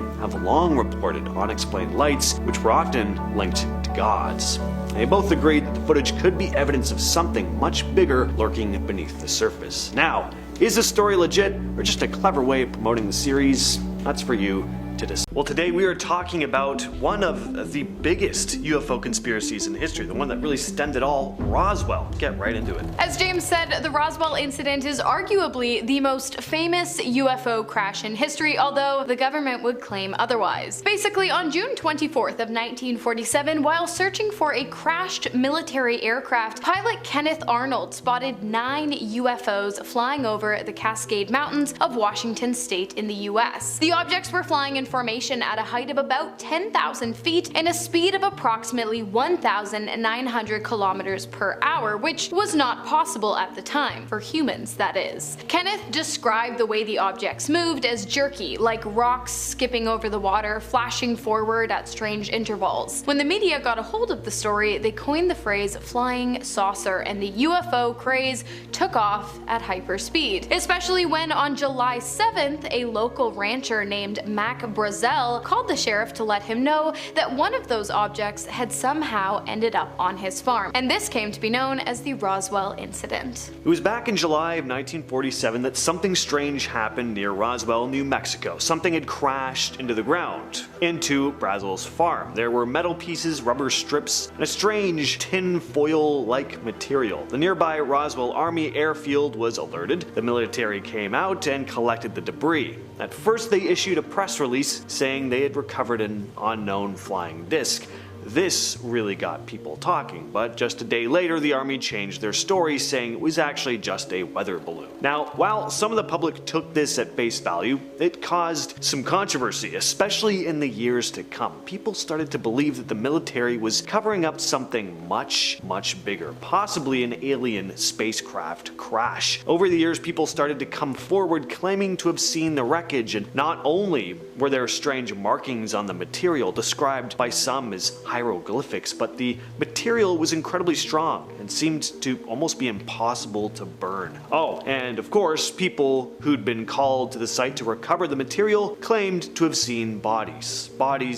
have long reported unexplained lights, which were often linked to gods. They both agreed that the footage could be evidence of something much bigger lurking beneath the surface. Now, is this story legit or just a clever way of promoting the series? That's for you to decide. Well, today we are talking about one of the biggest UFO conspiracies in history, the one that really stemmed it all, Roswell. Get right into it. As James said, the Roswell incident is arguably the most famous UFO crash in history, although the government would claim otherwise. Basically, on June 24th of 1947, while searching for a crashed military aircraft, pilot Kenneth Arnold spotted 9 UFOs flying over the Cascade Mountains of Washington state in the US. The objects were flying in formation at a height of about 10,000 feet and a speed of approximately 1,900 kilometers per hour, which was not possible at the time, for humans that is. Kenneth described the way the objects moved as jerky, like rocks skipping over the water, flashing forward at strange intervals. When the media got a hold of the story, they coined the phrase flying saucer, and the UFO craze took off at hyperspeed, especially when on July 7th, a local rancher named Mac Brazel called the sheriff to let him know that one of those objects had somehow ended up on his farm, and this came to be known as the Roswell incident. It was back in July of 1947 that something strange happened near Roswell, New Mexico. Something had crashed into the ground, into Brazel's farm. There were metal pieces, rubber strips, and a strange tin foil-like material. The nearby Roswell Army airfield was alerted. The military came out and collected the debris. At first, they issued a press release saying they had recovered an unknown flying disc. This really got people talking, but just a day later the Army changed their story, saying it was actually just a weather balloon. Now, while some of the public took this at face value, it caused some controversy, especially in the years to come. People started to believe that the military was covering up something much, much bigger, possibly an alien spacecraft crash. Over the years, people started to come forward claiming to have seen the wreckage, and not only were there strange markings on the material described by some as hieroglyphics, but the material was incredibly strong and seemed to almost be impossible to burn. Oh, and of course, people who'd been called to the site to recover the material claimed to have seen bodies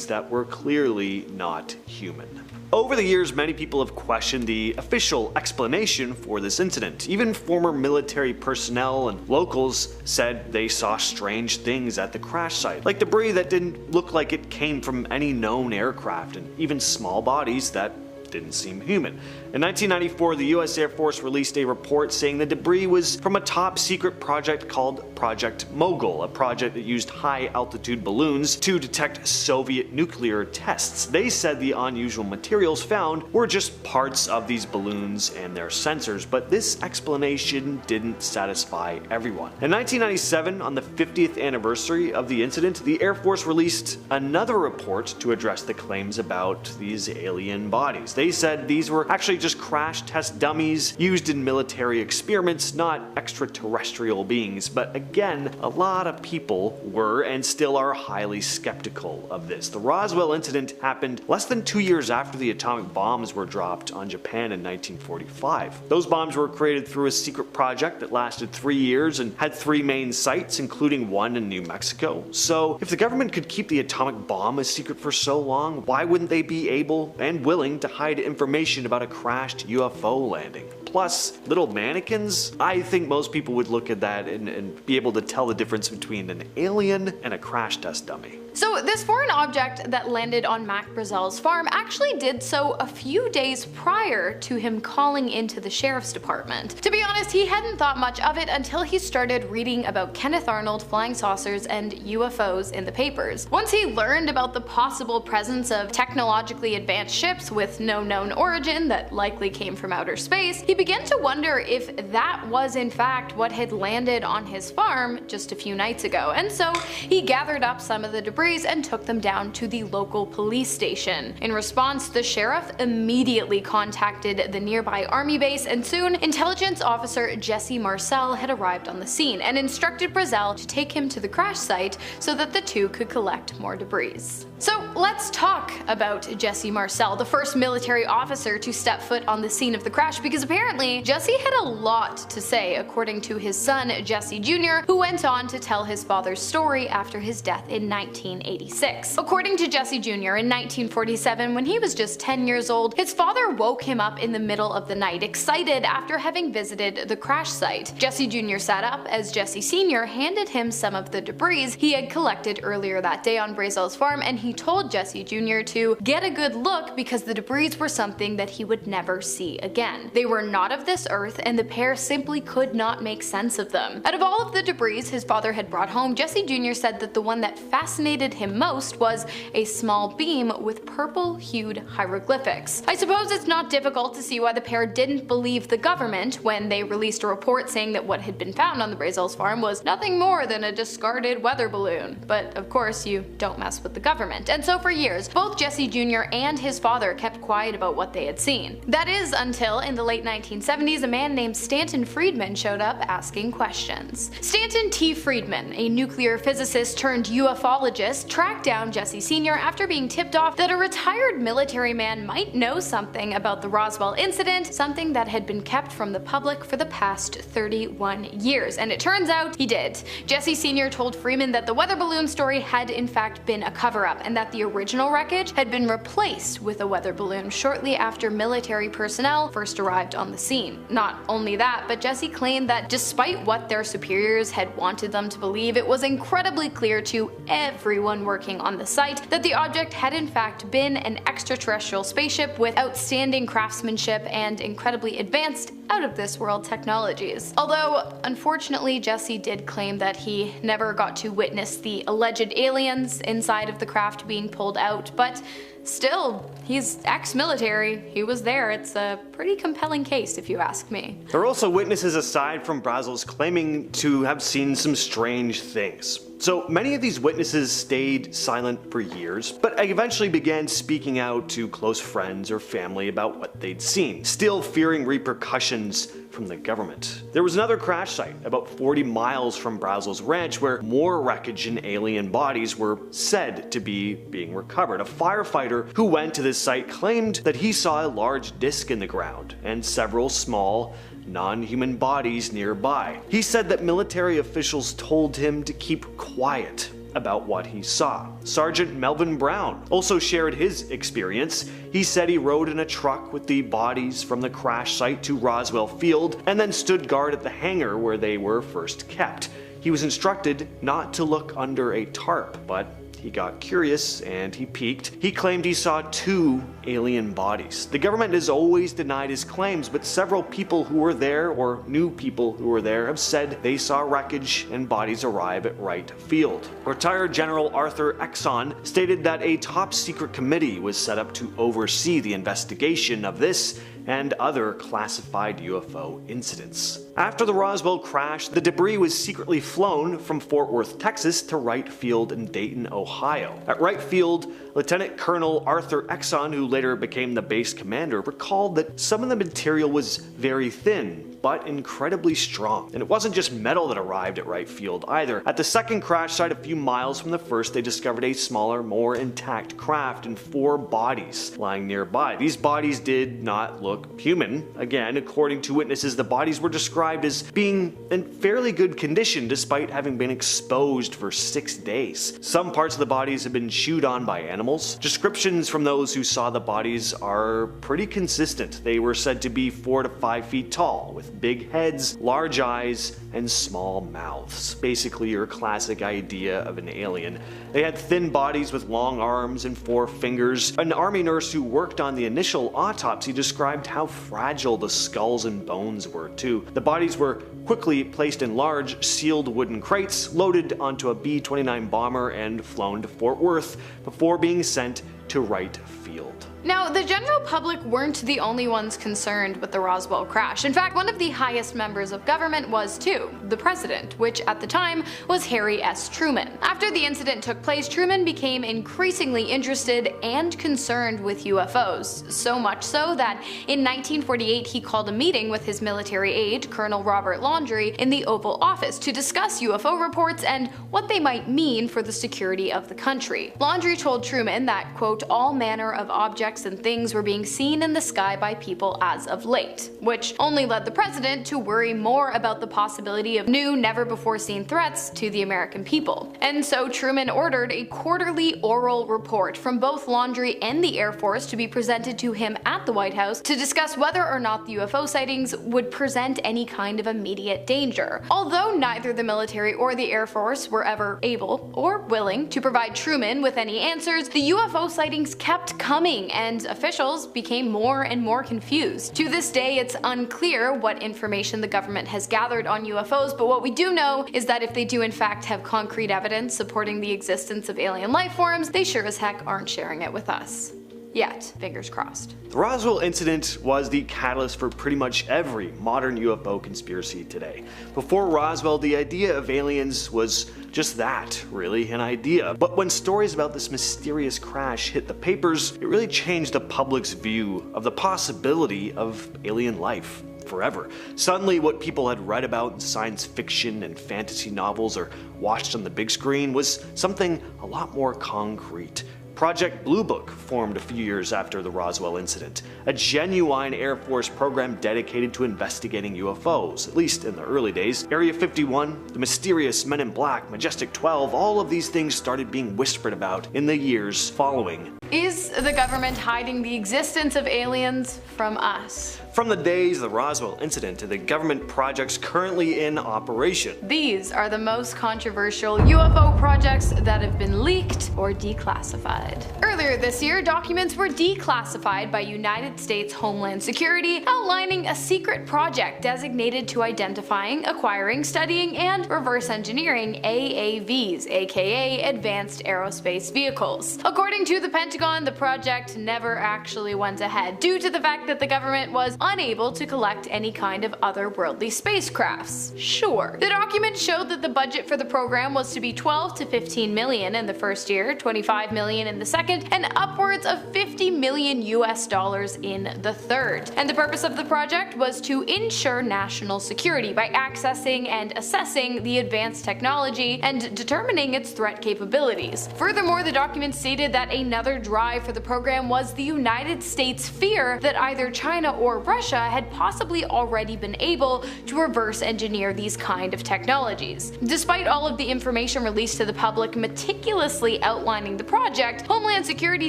that were clearly not human. Over the years, many people have questioned the official explanation for this incident. Even former military personnel and locals said they saw strange things at the crash site, like debris that didn't look like it came from any known aircraft, and even small bodies that didn't seem human. In 1994, the US Air Force released a report saying the debris was from a top secret project called Project Mogul, a project that used high altitude balloons to detect Soviet nuclear tests. They said the unusual materials found were just parts of these balloons and their sensors, but this explanation didn't satisfy everyone. In 1997, on the 50th anniversary of the incident, the Air Force released another report to address the claims about these alien bodies. They said these were actually actually just crash test dummies used in military experiments, not extraterrestrial beings. But again, a lot of people were and still are highly skeptical of this. The Roswell incident happened less than 2 years after the atomic bombs were dropped on Japan in 1945. Those bombs were created through a secret project that lasted 3 years and had 3 main sites, including one in New Mexico. So if the government could keep the atomic bomb a secret for so long, why wouldn't they be able and willing to hide information about a crashed UFO landing? Plus, little mannequins? I think most people would look at that and be able to tell the difference between an alien and a crash test dummy. So this foreign object that landed on Mac Brazel's farm actually did so a few days prior to him calling into the sheriff's department. To be honest, he hadn't thought much of it until he started reading about Kenneth Arnold, flying saucers, and UFOs in the papers. Once he learned about the possible presence of technologically advanced ships with no known origin that likely came from outer space, he began to wonder if that was in fact what had landed on his farm just a few nights ago. And so he gathered up some of the debris and took them down to the local police station. In response, the sheriff immediately contacted the nearby army base, and soon intelligence officer Jesse Marcel had arrived on the scene and instructed Brazel to take him to the crash site so that the two could collect more debris. So let's talk about Jesse Marcel, the first military officer to step foot on the scene of the crash, because apparently Jesse had a lot to say, according to his son Jesse Jr., who went on to tell his father's story after his death in 1986. According to Jesse Jr., in 1947, when he was just 10 years old, his father woke him up in the middle of the night, excited after having visited the crash site. Jesse Jr. sat up as Jesse Sr. handed him some of the debris he had collected earlier that day on Brazel's farm, and he told Jesse Jr. to get a good look because the debris were something that he would never see again. They were not of this earth, and the pair simply could not make sense of them. Out of all of the debris his father had brought home, Jesse Jr. said that the one that fascinated him most was a small beam with purple-hued hieroglyphics. I suppose it's not difficult to see why the pair didn't believe the government when they released a report saying that what had been found on the Brazel's farm was nothing more than a discarded weather balloon. But of course, you don't mess with the government. And so for years, both Jesse Jr. and his father kept quiet about what they had seen. That is until in the late 1970s, a man named Stanton Friedman showed up asking questions. Stanton T. Friedman, a nuclear physicist turned ufologist, tracked down Jesse Sr. after being tipped off that a retired military man might know something about the Roswell incident, something that had been kept from the public for the past 31 years. And it turns out he did. Jesse Sr. told Freeman that the weather balloon story had in fact been a cover-up, and that the original wreckage had been replaced with a weather balloon shortly after military personnel first arrived on the scene. Not only that, but Jesse claimed that despite what their superiors had wanted them to believe, it was incredibly clear to everyone working on the site that the object had in fact been an extraterrestrial spaceship with outstanding craftsmanship and incredibly advanced out-of-this-world technologies. Although, unfortunately, Jesse did claim that he never got to witness the alleged aliens inside of the craft being pulled out, but still, he's ex-military, he was there. It's a pretty compelling case if you ask me. There are also witnesses aside from Brazel's claiming to have seen some strange things. So many of these witnesses stayed silent for years, but eventually began speaking out to close friends or family about what they'd seen, still fearing repercussions from the government. There was another crash site about 40 miles from Brazel's ranch where more wreckage and alien bodies were said to be being recovered. A firefighter who went to this site claimed that he saw a large disc in the ground and several small, non-human bodies nearby. He said that military officials told him to keep quiet about what he saw. Sergeant Melvin Brown also shared his experience. He said he rode in a truck with the bodies from the crash site to Roswell Field and then stood guard at the hangar where they were first kept. He was instructed not to look under a tarp, but he got curious and he peeked. He claimed he saw 2 alien bodies. The government has always denied his claims, but several people who were there or knew people who were there have said they saw wreckage and bodies arrive at Wright Field. Retired General Arthur Exon stated that a top secret committee was set up to oversee the investigation of this and other classified UFO incidents. After the Roswell crash, the debris was secretly flown from Fort Worth, Texas to Wright Field in Dayton, Ohio. At Wright Field, Lieutenant Colonel Arthur Exon, who later became the base commander, recalled that some of the material was very thin, but incredibly strong. And it wasn't just metal that arrived at Wright Field either. At the second crash site a few miles from the first, they discovered a smaller, more intact craft and 4 bodies lying nearby. These bodies did not look human. Again, according to witnesses, the bodies were described as being in fairly good condition despite having been exposed for 6 days. Some parts of the bodies have been chewed on by animals. Descriptions from those who saw the bodies are pretty consistent. They were said to be 4 to 5 feet tall, with big heads, large eyes, and small mouths. Basically your classic idea of an alien. They had thin bodies with long arms and 4 fingers. An army nurse who worked on the initial autopsy described how fragile the skulls and bones were too. The bodies were quickly placed in large, sealed wooden crates, loaded onto a B-29 bomber and flown to Fort Worth before being sent to Wright Field. Now, the general public weren't the only ones concerned with the Roswell crash. In fact, one of the highest members of government was too, the president, which at the time was Harry S. Truman. After the incident took place, Truman became increasingly interested and concerned with UFOs, so much so that in 1948 he called a meeting with his military aide, Colonel Robert Laundrie, in the Oval Office to discuss UFO reports and what they might mean for the security of the country. Laundrie told Truman that, quote, all manner of objects and things were being seen in the sky by people as of late, which only led the president to worry more about the possibility of new, never-before-seen threats to the American people. And so Truman ordered a quarterly oral report from both Laundrie and the Air Force to be presented to him at the White House to discuss whether or not the UFO sightings would present any kind of immediate danger. Although neither the military or the Air Force were ever able or willing to provide Truman with any answers, the UFO sightings kept coming, and officials became more and more confused. To this day, it's unclear what information the government has gathered on UFOs, but what we do know is that if they do in fact have concrete evidence supporting the existence of alien life forms, they sure as heck aren't sharing it with us. Yet, fingers crossed. The Roswell incident was the catalyst for pretty much every modern UFO conspiracy today. Before Roswell, the idea of aliens was just that, really, an idea. But when stories about this mysterious crash hit the papers, it really changed the public's view of the possibility of alien life forever. Suddenly, what people had read about in science fiction and fantasy novels or watched on the big screen was something a lot more concrete. Project Blue Book formed a few years after the Roswell incident, a genuine Air Force program dedicated to investigating UFOs, at least in the early days. Area 51, the mysterious Men in Black, Majestic 12, all of these things started being whispered about in the years following. Is the government hiding the existence of aliens from us? From the days of the Roswell incident to the government projects currently in operation. These are the most controversial UFO projects that have been leaked or declassified. Earlier this year, documents were declassified by United States Homeland Security outlining a secret project designated to identifying, acquiring, studying, and reverse engineering AAVs, aka Advanced Aerospace Vehicles. According to the Pentagon, the project never actually went ahead due to the fact that the government was unable to collect any kind of otherworldly spacecrafts. Sure. The document showed that the budget for the program was to be 12 to 15 million in the first year, 25 million in the second, and upwards of 50 million US dollars in the third. And the purpose of the project was to ensure national security by accessing and assessing the advanced technology and determining its threat capabilities. Furthermore, the document stated that another drive for the program was the United States' fear that either China or Russia had possibly already been able to reverse engineer these kind of technologies. Despite all of the information released to the public meticulously outlining the project, Homeland Security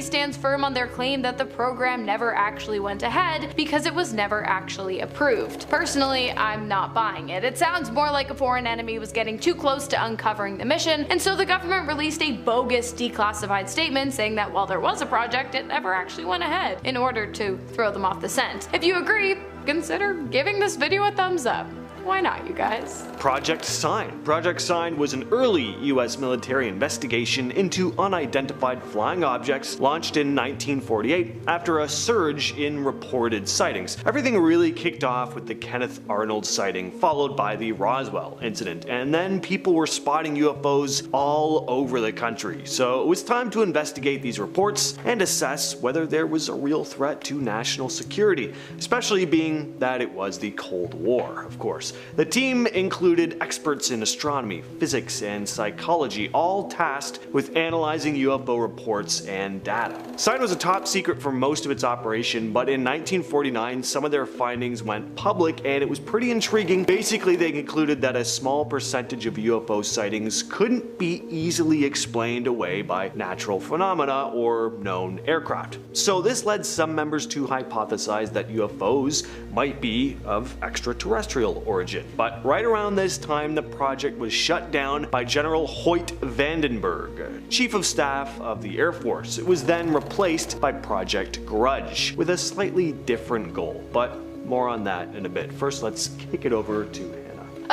stands firm on their claim that the program never actually went ahead because it was never actually approved. Personally, I'm not buying it. It sounds more like a foreign enemy was getting too close to uncovering the mission, and so the government released a bogus declassified statement saying that while there was a project, it never actually went ahead, in order to throw them off the scent. If you agree, consider giving this video a thumbs up. why not, you guys? Project Sign. Project Sign was an early US military investigation into unidentified flying objects launched in 1948 after a surge in reported sightings. Everything really kicked off with the Kenneth Arnold sighting, followed by the Roswell incident, and then people were spotting UFOs all over the country. So it was time to investigate these reports and assess whether there was a real threat to national security, especially being that it was the Cold War, of course. The team included experts in astronomy, physics, and psychology, all tasked with analyzing UFO reports and data. Sign was a top secret for most of its operation, but in 1949 some of their findings went public and it was pretty intriguing. Basically, they concluded that a small percentage of UFO sightings couldn't be easily explained away by natural phenomena or known aircraft. So this led some members to hypothesize that UFOs might be of extraterrestrial origin. But right around this time, the project was shut down by General Hoyt Vandenberg, Chief of Staff of the Air Force. It was then replaced by Project Grudge, with a slightly different goal, but more on that in a bit. First, let's kick it over to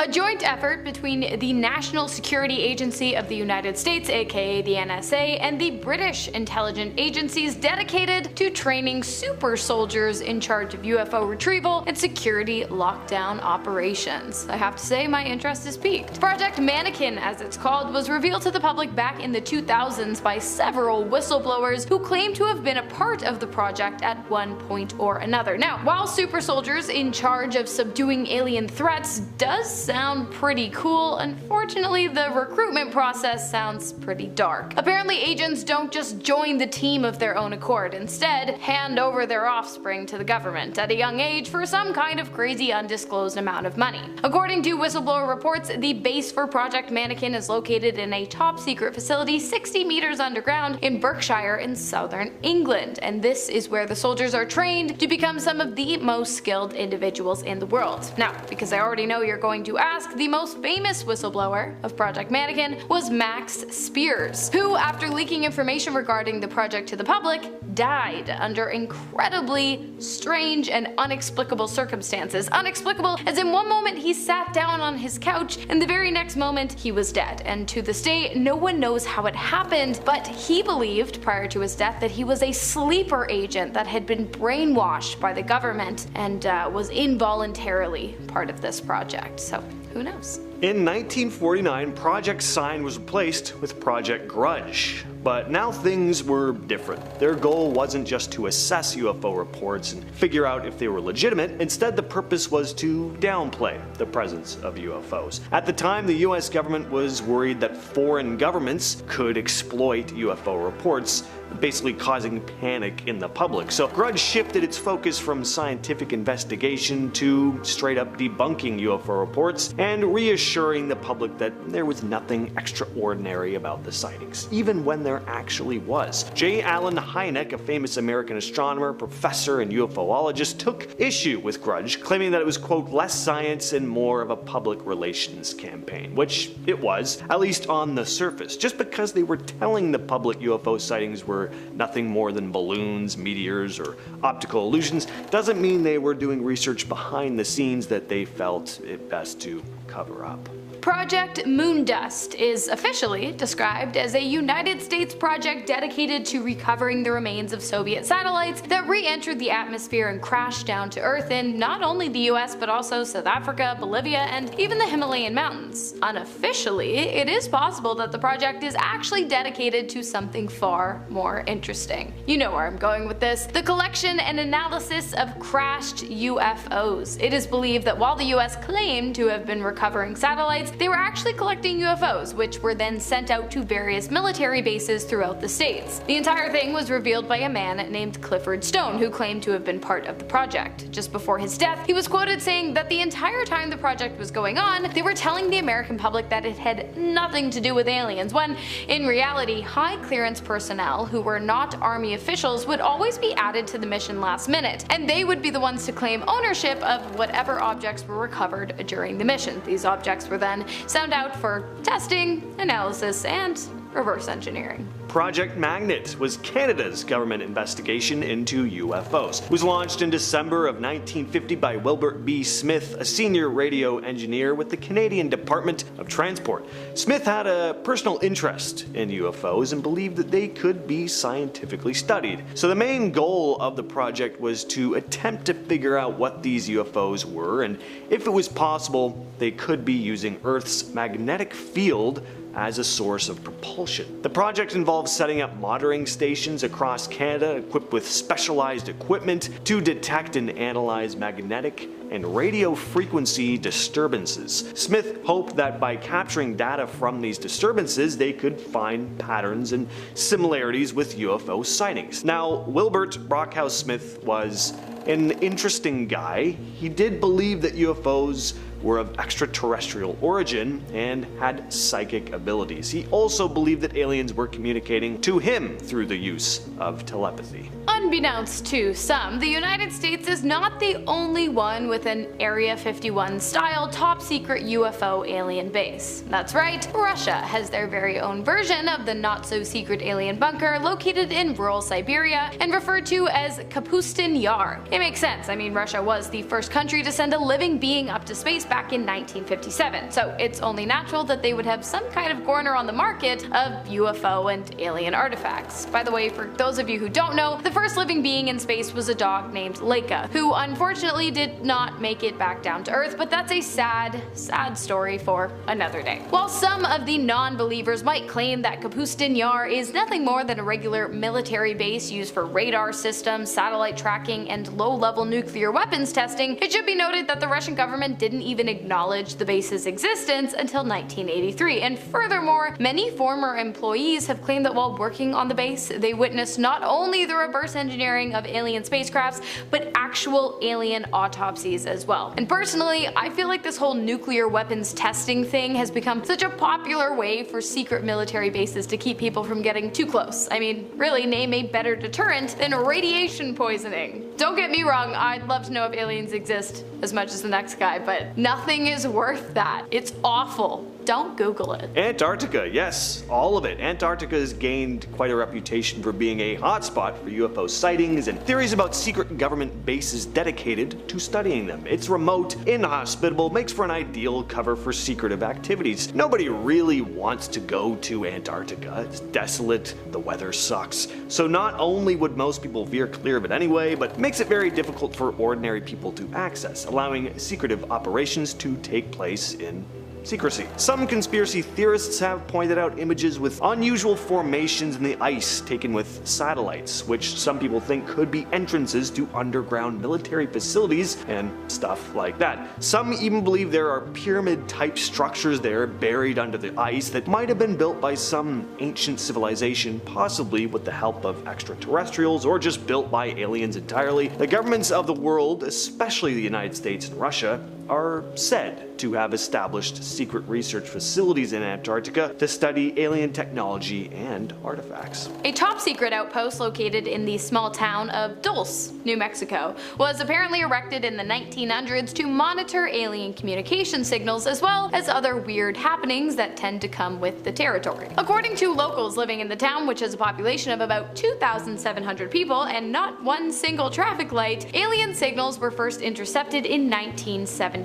a joint effort between the National Security Agency of the United States, aka the NSA, and the British intelligence agencies dedicated to training super soldiers in charge of UFO retrieval and security lockdown operations. I have to say, my interest is piqued. Project Mannequin, as it's called, was revealed to the public back in the 2000s by several whistleblowers who claim to have been a part of the project at one point or another. Now, while super soldiers in charge of subduing alien threats does sound pretty cool, unfortunately the recruitment process sounds pretty dark. Apparently agents don't just join the team of their own accord, instead hand over their offspring to the government at a young age for some kind of crazy undisclosed amount of money. According to whistleblower reports, the base for Project Mannequin is located in a top secret facility 60 meters underground in Berkshire in southern England, and this is where the soldiers are trained to become some of the most skilled individuals in the world. Now, because I already know you're going to ask, the most famous whistleblower of Project Mannequin was Max Spears, who, after leaking information regarding the project to the public, died under incredibly strange and unexplicable circumstances. Unexplicable as in one moment he sat down on his couch and the very next moment he was dead, and to this day no one knows how it happened, but he believed prior to his death that he was a sleeper agent that had been brainwashed by the government and was involuntarily part of this project. So who knows? In 1949, Project Sign was replaced with Project Grudge. But now things were different. Their goal wasn't just to assess UFO reports and figure out if they were legitimate. Instead, the purpose was to downplay the presence of UFOs. At the time, the US government was worried that foreign governments could exploit UFO reports, basically causing panic in the public. So Grudge shifted its focus from scientific investigation to straight up debunking UFO reports and reassuring the public that there was nothing extraordinary about the sightings, even when there actually was. J. Allen Hynek, a famous American astronomer, professor, and UFOologist, took issue with Grudge, claiming that it was, quote, less science and more of a public relations campaign, which it was, at least on the surface. Just because they were telling the public UFO sightings were nothing more than balloons, meteors, or optical illusions doesn't mean they were doing research behind the scenes that they felt it best to cover up. Project Moondust is officially described as a United States project dedicated to recovering the remains of Soviet satellites that re-entered the atmosphere and crashed down to Earth in not only the US but also South Africa, Bolivia, and even the Himalayan mountains. Unofficially, it is possible that the project is actually dedicated to something far more interesting. You know where I'm going with this. The collection and analysis of crashed UFOs. It is believed that while the US claimed to have been recovering satellites, they were actually collecting UFOs, which were then sent out to various military bases throughout the states. The entire thing was revealed by a man named Clifford Stone, who claimed to have been part of the project. Just before his death, he was quoted saying that the entire time the project was going on, they were telling the American public that it had nothing to do with aliens, when in reality, high clearance personnel who were not army officials would always be added to the mission last minute, and they would be the ones to claim ownership of whatever objects were recovered during the mission. These objects were then sent out for testing, analysis, and reverse engineering. Project Magnet was Canada's government investigation into UFOs. It was launched in December of 1950 by Wilbert B. Smith, a senior radio engineer with the Canadian Department of Transport. Smith had a personal interest in UFOs and believed that they could be scientifically studied. So the main goal of the project was to attempt to figure out what these UFOs were, and if it was possible, they could be using Earth's magnetic field as a source of propulsion. The project involved setting up monitoring stations across Canada equipped with specialized equipment to detect and analyze magnetic and radio frequency disturbances. Smith hoped that by capturing data from these disturbances, they could find patterns and similarities with UFO sightings. Now, Wilbert Brockhouse Smith was an interesting guy. He did believe that UFOs were of extraterrestrial origin and had psychic abilities. He also believed that aliens were communicating to him through the use of telepathy. Unbeknownst to some, the United States is not the only one with an Area 51 style top secret UFO alien base. That's right, Russia has their very own version of the not so secret alien bunker located in rural Siberia and referred to as Kapustin Yar. It makes sense, I mean Russia was the first country to send a living being up to space back in 1957, so it's only natural that they would have some kind of corner on the market of UFO and alien artifacts. By the way, for those of you who don't know, the first living being in space was a dog named Laika, who unfortunately did not make it back down to Earth, but that's a sad, sad story for another day. While some of the non-believers might claim that Kapustin Yar is nothing more than a regular military base used for radar systems, satellite tracking, and low-level nuclear weapons testing, it should be noted that the Russian government didn't even acknowledge the base's existence until 1983, and furthermore, many former employees have claimed that while working on the base, they witnessed not only the reverse engineering of alien spacecrafts, but actual alien autopsies as well. And personally, I feel like this whole nuclear weapons testing thing has become such a popular way for secret military bases to keep people from getting too close. I mean, really, name a better deterrent than radiation poisoning. Don't get me wrong, I'd love to know if aliens exist as much as the next guy, but nothing is worth that. It's awful. Don't Google it. Antarctica, yes, all of it. Antarctica has gained quite a reputation for being a hotspot for UFO sightings and theories about secret government bases dedicated to studying them. It's remote, inhospitable, makes for an ideal cover for secretive activities. Nobody really wants to go to Antarctica. It's desolate, the weather sucks. So not only would most people veer clear of it anyway, but makes it very difficult for ordinary people to access, allowing secretive operations to take place in secrecy. Some conspiracy theorists have pointed out images with unusual formations in the ice taken with satellites, which some people think could be entrances to underground military facilities and stuff like that. Some even believe there are pyramid-type structures there buried under the ice that might have been built by some ancient civilization, possibly with the help of extraterrestrials or just built by aliens entirely. The governments of the world, especially the United States and Russia, are said to have established secret research facilities in Antarctica to study alien technology and artifacts. A top-secret outpost located in the small town of Dulce, New Mexico, was apparently erected in the 1900s to monitor alien communication signals as well as other weird happenings that tend to come with the territory. According to locals living in the town, which has a population of about 2,700 people and not one single traffic light, alien signals were first intercepted in 1979.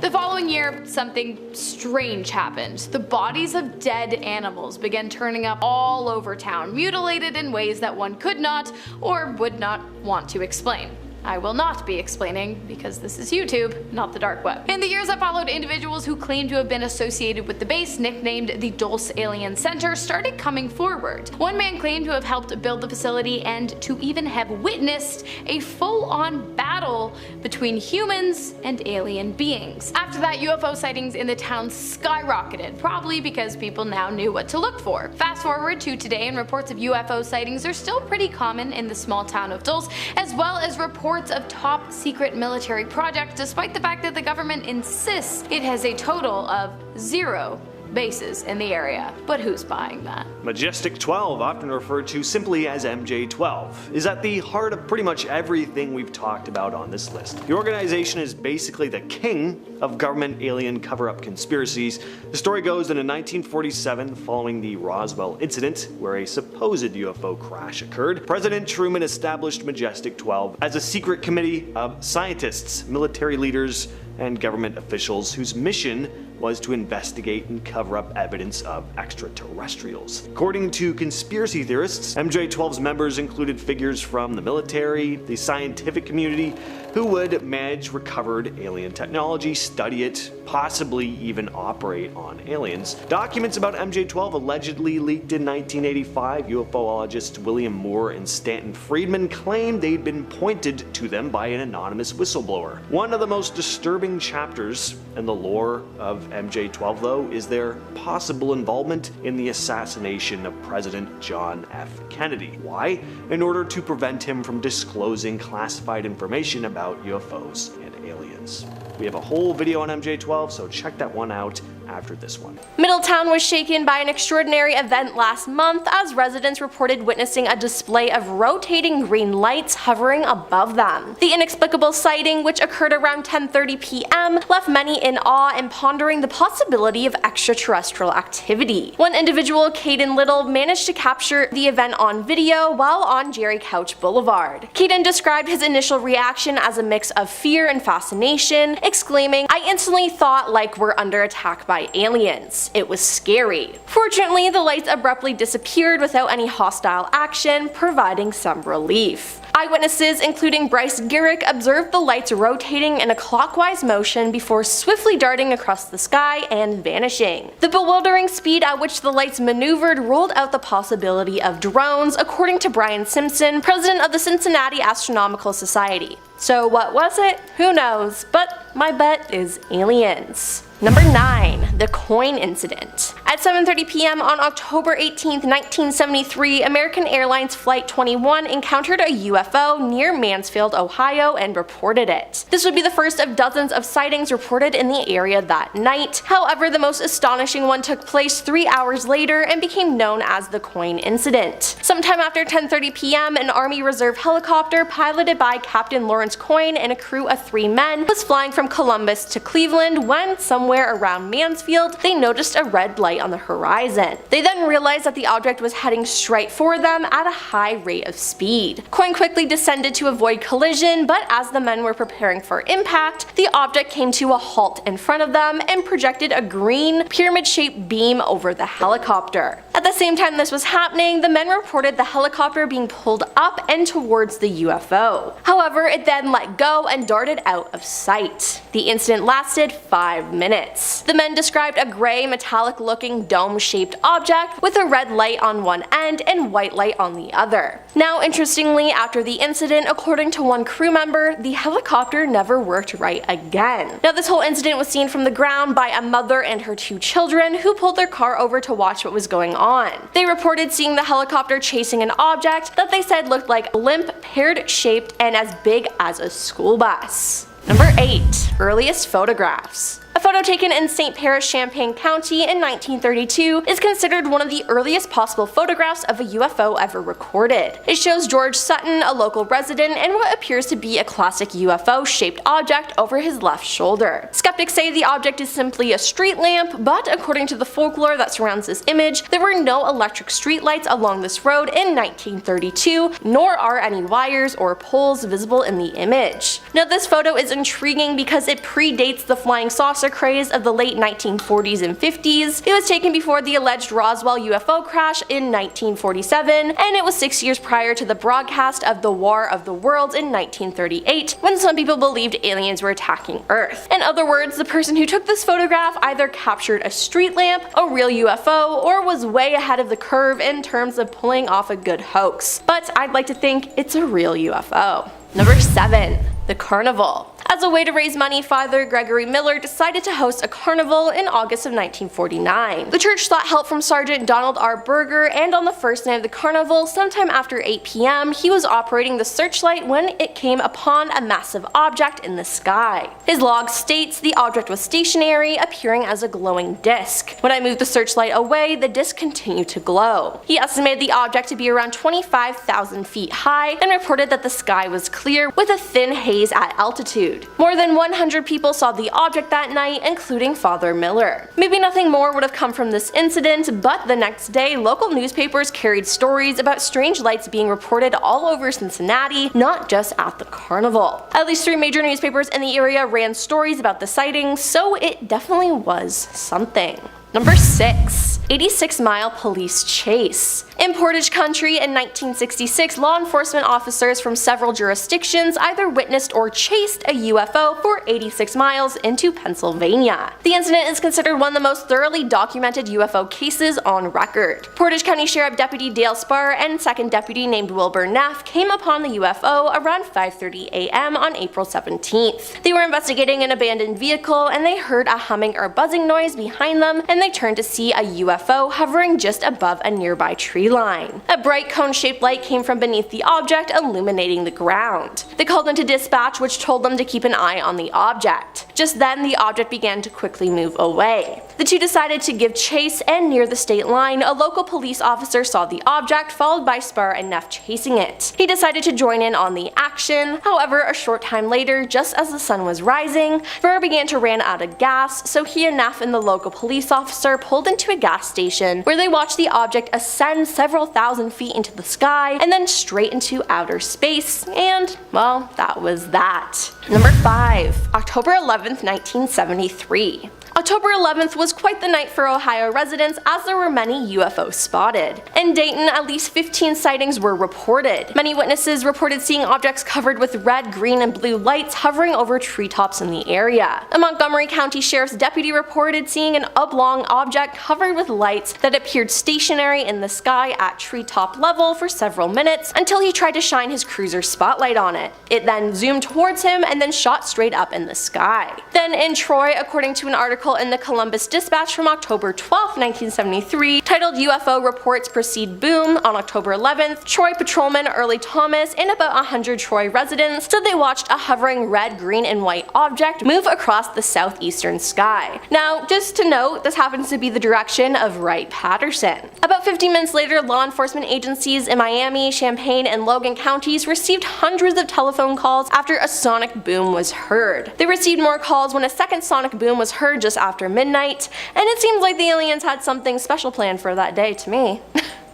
The following year, something strange happened. The bodies of dead animals began turning up all over town, mutilated in ways that one could not or would not want to explain. I will not be explaining because this is YouTube, not the dark web. In the years that followed, individuals who claimed to have been associated with the base, nicknamed the Dulce Alien Center, started coming forward. One man claimed to have helped build the facility and to even have witnessed a full-on battle between humans and alien beings. After that, UFO sightings in the town skyrocketed, probably because people now knew what to look for. Fast forward to today, and reports of UFO sightings are still pretty common in the small town of Dulce, as well as reports of top secret military projects, despite the fact that the government insists it has a total of 0 bases in the area. But who's buying that? Majestic 12, often referred to simply as MJ-12, is at the heart of pretty much everything we've talked about on this list. The organization is basically the king of government alien cover-up conspiracies. The story goes that in 1947, following the Roswell incident, where a supposed UFO crash occurred, President Truman established Majestic 12 as a secret committee of scientists, military leaders, and government officials whose mission was to investigate and cover up evidence of extraterrestrials. According to conspiracy theorists, MJ-12's members included figures from the military, the scientific community, who would manage recovered alien technology, study it, possibly even operate on aliens. Documents about MJ-12 allegedly leaked in 1985. UFOologists William Moore and Stanton Friedman claimed they'd been pointed to them by an anonymous whistleblower. One of the most disturbing chapters in the lore of MJ-12, though, is their possible involvement in the assassination of President John F. Kennedy. Why? In order to prevent him from disclosing classified information about UFOs and aliens. We have a whole video on MJ-12, so check that one out after this one. Middletown was shaken by an extraordinary event last month as residents reported witnessing a display of rotating green lights hovering above them. The inexplicable sighting, which occurred around 10:30 p.m., left many in awe and pondering the possibility of extraterrestrial activity. One individual, Caden Little, managed to capture the event on video while on Jerry Couch Boulevard. Caden described his initial reaction as a mix of fear and fascination, exclaiming, "I instantly thought like we're under attack by aliens. It was scary." Fortunately, the lights abruptly disappeared without any hostile action, providing some relief. Eyewitnesses, including Bryce Garrick, observed the lights rotating in a clockwise motion before swiftly darting across the sky and vanishing. The bewildering speed at which the lights maneuvered ruled out the possibility of drones, according to Brian Simpson, president of the Cincinnati Astronomical Society. So what was it? Who knows, but my bet is aliens. Number 9. The Coyne Incident. At 7:30 p.m. on October 18, 1973, American Airlines Flight 21 encountered a UFO near Mansfield, Ohio, and reported it. This would be the first of dozens of sightings reported in the area that night. However, the most astonishing one took place 3 hours later and became known as the Coyne Incident. Sometime after 10:30 p.m., an Army Reserve helicopter piloted by Captain Lawrence Coyne and a crew of 3 men was flying from Columbus to Cleveland when, somewhere around Mansfield, they noticed a red light on the horizon. They then realized that the object was heading straight for them at a high rate of speed. Coyne quickly descended to avoid collision, but as the men were preparing for impact, the object came to a halt in front of them and projected a green, pyramid-shaped beam over the helicopter. At the same time this was happening, the men reported the helicopter being pulled up and towards the UFO. However, it then let go and darted out of sight. The incident lasted 5 minutes. The men described a gray, metallic-looking dome-shaped object with a red light on one end and white light on the other. Now, interestingly, after the incident, according to one crew member, the helicopter never worked right again. Now, this whole incident was seen from the ground by a mother and her 2 children who pulled their car over to watch what was going on. They reported seeing the helicopter chasing an object that they said looked like limp, pear-shaped, and as big as a school bus. Number 8. Earliest photographs. A photo taken in St. Paris, Champaign County in 1932 is considered one of the earliest possible photographs of a UFO ever recorded. It shows George Sutton, a local resident, and what appears to be a classic UFO-shaped object over his left shoulder. Skeptics say the object is simply a street lamp, but according to the folklore that surrounds this image, there were no electric streetlights along this road in 1932, nor are any wires or poles visible in the image. Now, this photo is intriguing because it predates the flying saucer craze of the late 1940s and 50s. It was taken before the alleged Roswell UFO crash in 1947, and it was 6 years prior to the broadcast of the War of the Worlds in 1938, when some people believed aliens were attacking Earth. In other words, the person who took this photograph either captured a street lamp, a real UFO, or was way ahead of the curve in terms of pulling off a good hoax. But I'd like to think it's a real UFO. Number 7. The Carnival. As a way to raise money, Father Gregory Miller decided to host a carnival in August of 1949. The church sought help from Sergeant Donald R. Berger, and on the first night of the carnival, sometime after 8 p.m., he was operating the searchlight when it came upon a massive object in the sky. His log states the object was stationary, appearing as a glowing disc. When I moved the searchlight away, the disc continued to glow. He estimated the object to be around 25,000 feet high and reported that the sky was clear with a thin haze at altitude. More than 100 people saw the object that night, including Father Miller. Maybe nothing more would have come from this incident, but the next day, local newspapers carried stories about strange lights being reported all over Cincinnati, not just at the carnival. At least 3 major newspapers in the area ran stories about the sighting, so it definitely was something. Number 6. 86-mile police chase. In Portage Country in 1966, law enforcement officers from several jurisdictions either witnessed or chased a UFO for 86 miles into Pennsylvania. The incident is considered one of the most thoroughly documented UFO cases on record. Portage County Sheriff Deputy Dale Spar and Second Deputy named Wilbur Neff came upon the UFO around 5:30 a.m. on April 17th. They were investigating an abandoned vehicle and they heard a humming or buzzing noise behind them, and they turned to see a UFO hovering just above a nearby tree line. A bright cone-shaped light came from beneath the object, illuminating the ground. They called into dispatch, which told them to keep an eye on the object. Just then, the object began to quickly move away. The two decided to give chase, and near the state line, a local police officer saw the object, followed by Spar and Neff chasing it. He decided to join in on the action. However, a short time later, just as the sun was rising, Spar began to run out of gas, so he and Neff and the local police officer pulled into a gas station, where they watched the object ascend several thousand feet into the sky, and then straight into outer space, and, well, that was that. Number 5. October 11th, 1973. October 11th was quite the night for Ohio residents, as there were many UFOs spotted. In Dayton, at least 15 sightings were reported. Many witnesses reported seeing objects covered with red, green, and blue lights hovering over treetops in the area. A Montgomery County Sheriff's deputy reported seeing an oblong object covered with lights that appeared stationary in the sky at treetop level for several minutes until he tried to shine his cruiser's spotlight on it. It then zoomed towards him and then shot straight up in the sky. Then in Troy, according to an article in the Columbus Dispatch from October 12, 1973, titled UFO Reports Proceed Boom, on October 11th, Troy patrolman Early Thomas and about 100 Troy residents said they watched a hovering red, green, and white object move across the southeastern sky. Now, just to note, this happens to be the direction of Wright-Patterson. About 15 minutes later, law enforcement agencies in Miami, Champaign, and Logan counties received hundreds of telephone calls after a sonic boom was heard. They received more calls when a second sonic boom was heard just after midnight, and it seems like the aliens had something special planned for that day to me.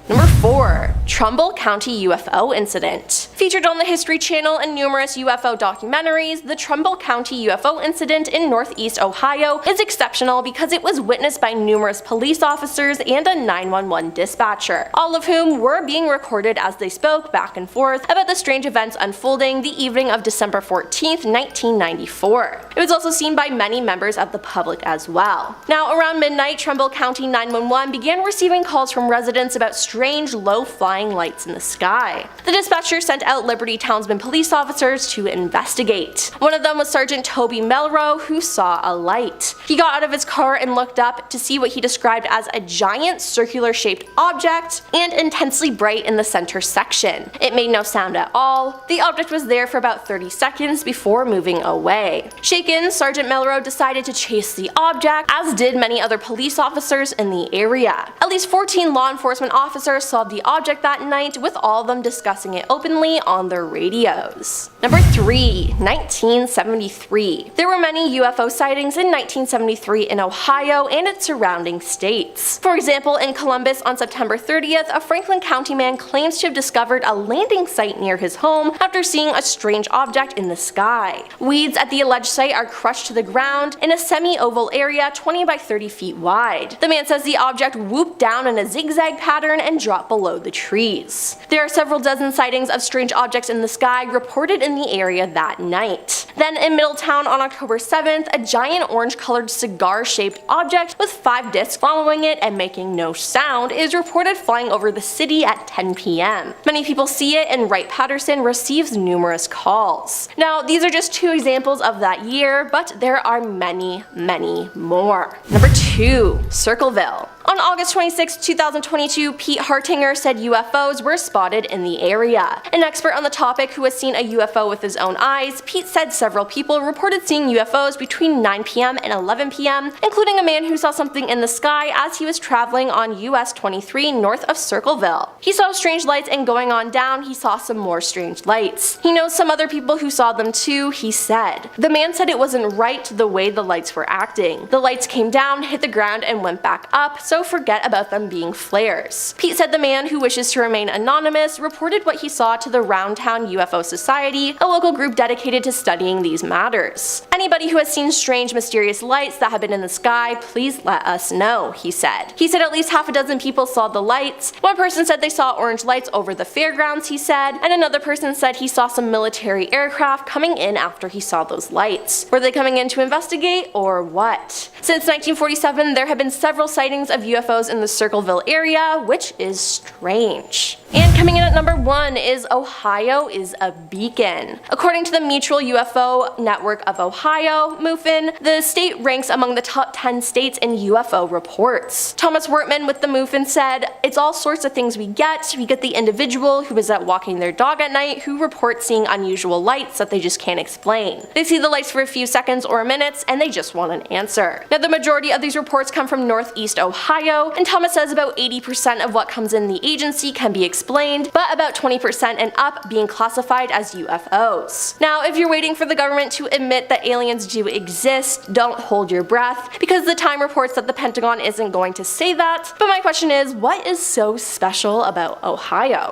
Number 4. Trumbull County UFO Incident. Featured on the History Channel and numerous UFO documentaries, the Trumbull County UFO incident in northeast Ohio is exceptional because it was witnessed by numerous police officers and a 911 dispatcher, all of whom were being recorded as they spoke back and forth about the strange events unfolding the evening of December 14th, 1994. It was also seen by many members of the public as well. Now, around midnight, Trumbull County 911 began receiving calls from residents about strange low-flying lights in the sky. The dispatcher sent out Liberty Townsend police officers to investigate. One of them was Sergeant Toby Melrose, who saw a light. He got out of his car and looked up to see what he described as a giant circular-shaped object and intensely bright in the center section. It made no sound at all. The object was there for about 30 seconds before moving away. Shaken, Sergeant Melrose decided to chase the object, as did many other police officers in the area. At least 14 law enforcement officers saw the object that night, with all of them discussing it openly on their radios. Number 3. 1973. There were many UFO sightings in 1973 in Ohio and its surrounding states. For example, in Columbus on September 30th, a Franklin County man claims to have discovered a landing site near his home after seeing a strange object in the sky. Weeds at the alleged site are crushed to the ground in a semi-oval area 20 by 30 feet wide. The man says the object whooped down in a zigzag pattern and and drop below the trees. There are several dozen sightings of strange objects in the sky reported in the area that night. Then in Middletown on October 7th, a giant orange-colored cigar-shaped object with 5 discs following it and making no sound is reported flying over the city at 10 p.m. Many people see it, and Wright-Patterson receives numerous calls. Now, these are just 2 examples of that year, but there are many, many more. Number 2. Circleville. On August 26, 2022, Pete Hartinger said UFOs were spotted in the area. An expert on the topic who has seen a UFO with his own eyes, Pete said several people reported seeing UFOs between 9 p.m. and 11 p.m., including a man who saw something in the sky as he was traveling on US 23 north of Circleville. He saw strange lights, and going on down, he saw some more strange lights. He knows some other people who saw them too, he said. The man said it wasn't right the way the lights were acting. The lights came down, hit the ground, and went back up, so forget about them being flares. Pete said the man, who wishes to remain anonymous, reported what he saw to the Roundtown UFO Society, a local group dedicated to studying these matters. Anybody who has seen strange, mysterious lights that have been in the sky, please let us know, he said. He said at least half a dozen people saw the lights. One person said they saw orange lights over the fairgrounds, he said, and another person said he saw some military aircraft coming in after he saw those lights. Were they coming in to investigate, or what? Since 1947, there have been several sightings of UFOs in the Circleville area, which is strange. And coming in at number 1 is Ohio is a beacon. According to the Mutual UFO Network of Ohio, MUFON, the state ranks among the top 10 states in UFO reports. Thomas Wortman with the MUFON said, "It's all sorts of things we get. We get the individual who is out walking their dog at night who reports seeing unusual lights that they just can't explain. They see the lights for a few seconds or minutes and they just want an answer." Now, the majority of these reports come from Northeast Ohio, and Thomas says about 80% of what comes in the agency can be explained, but about 20% and up being classified as UFOs. Now, if you're waiting for the government to admit that aliens do exist, don't hold your breath, because the Time reports that the Pentagon isn't going to say that. But my question is, what is so special about Ohio?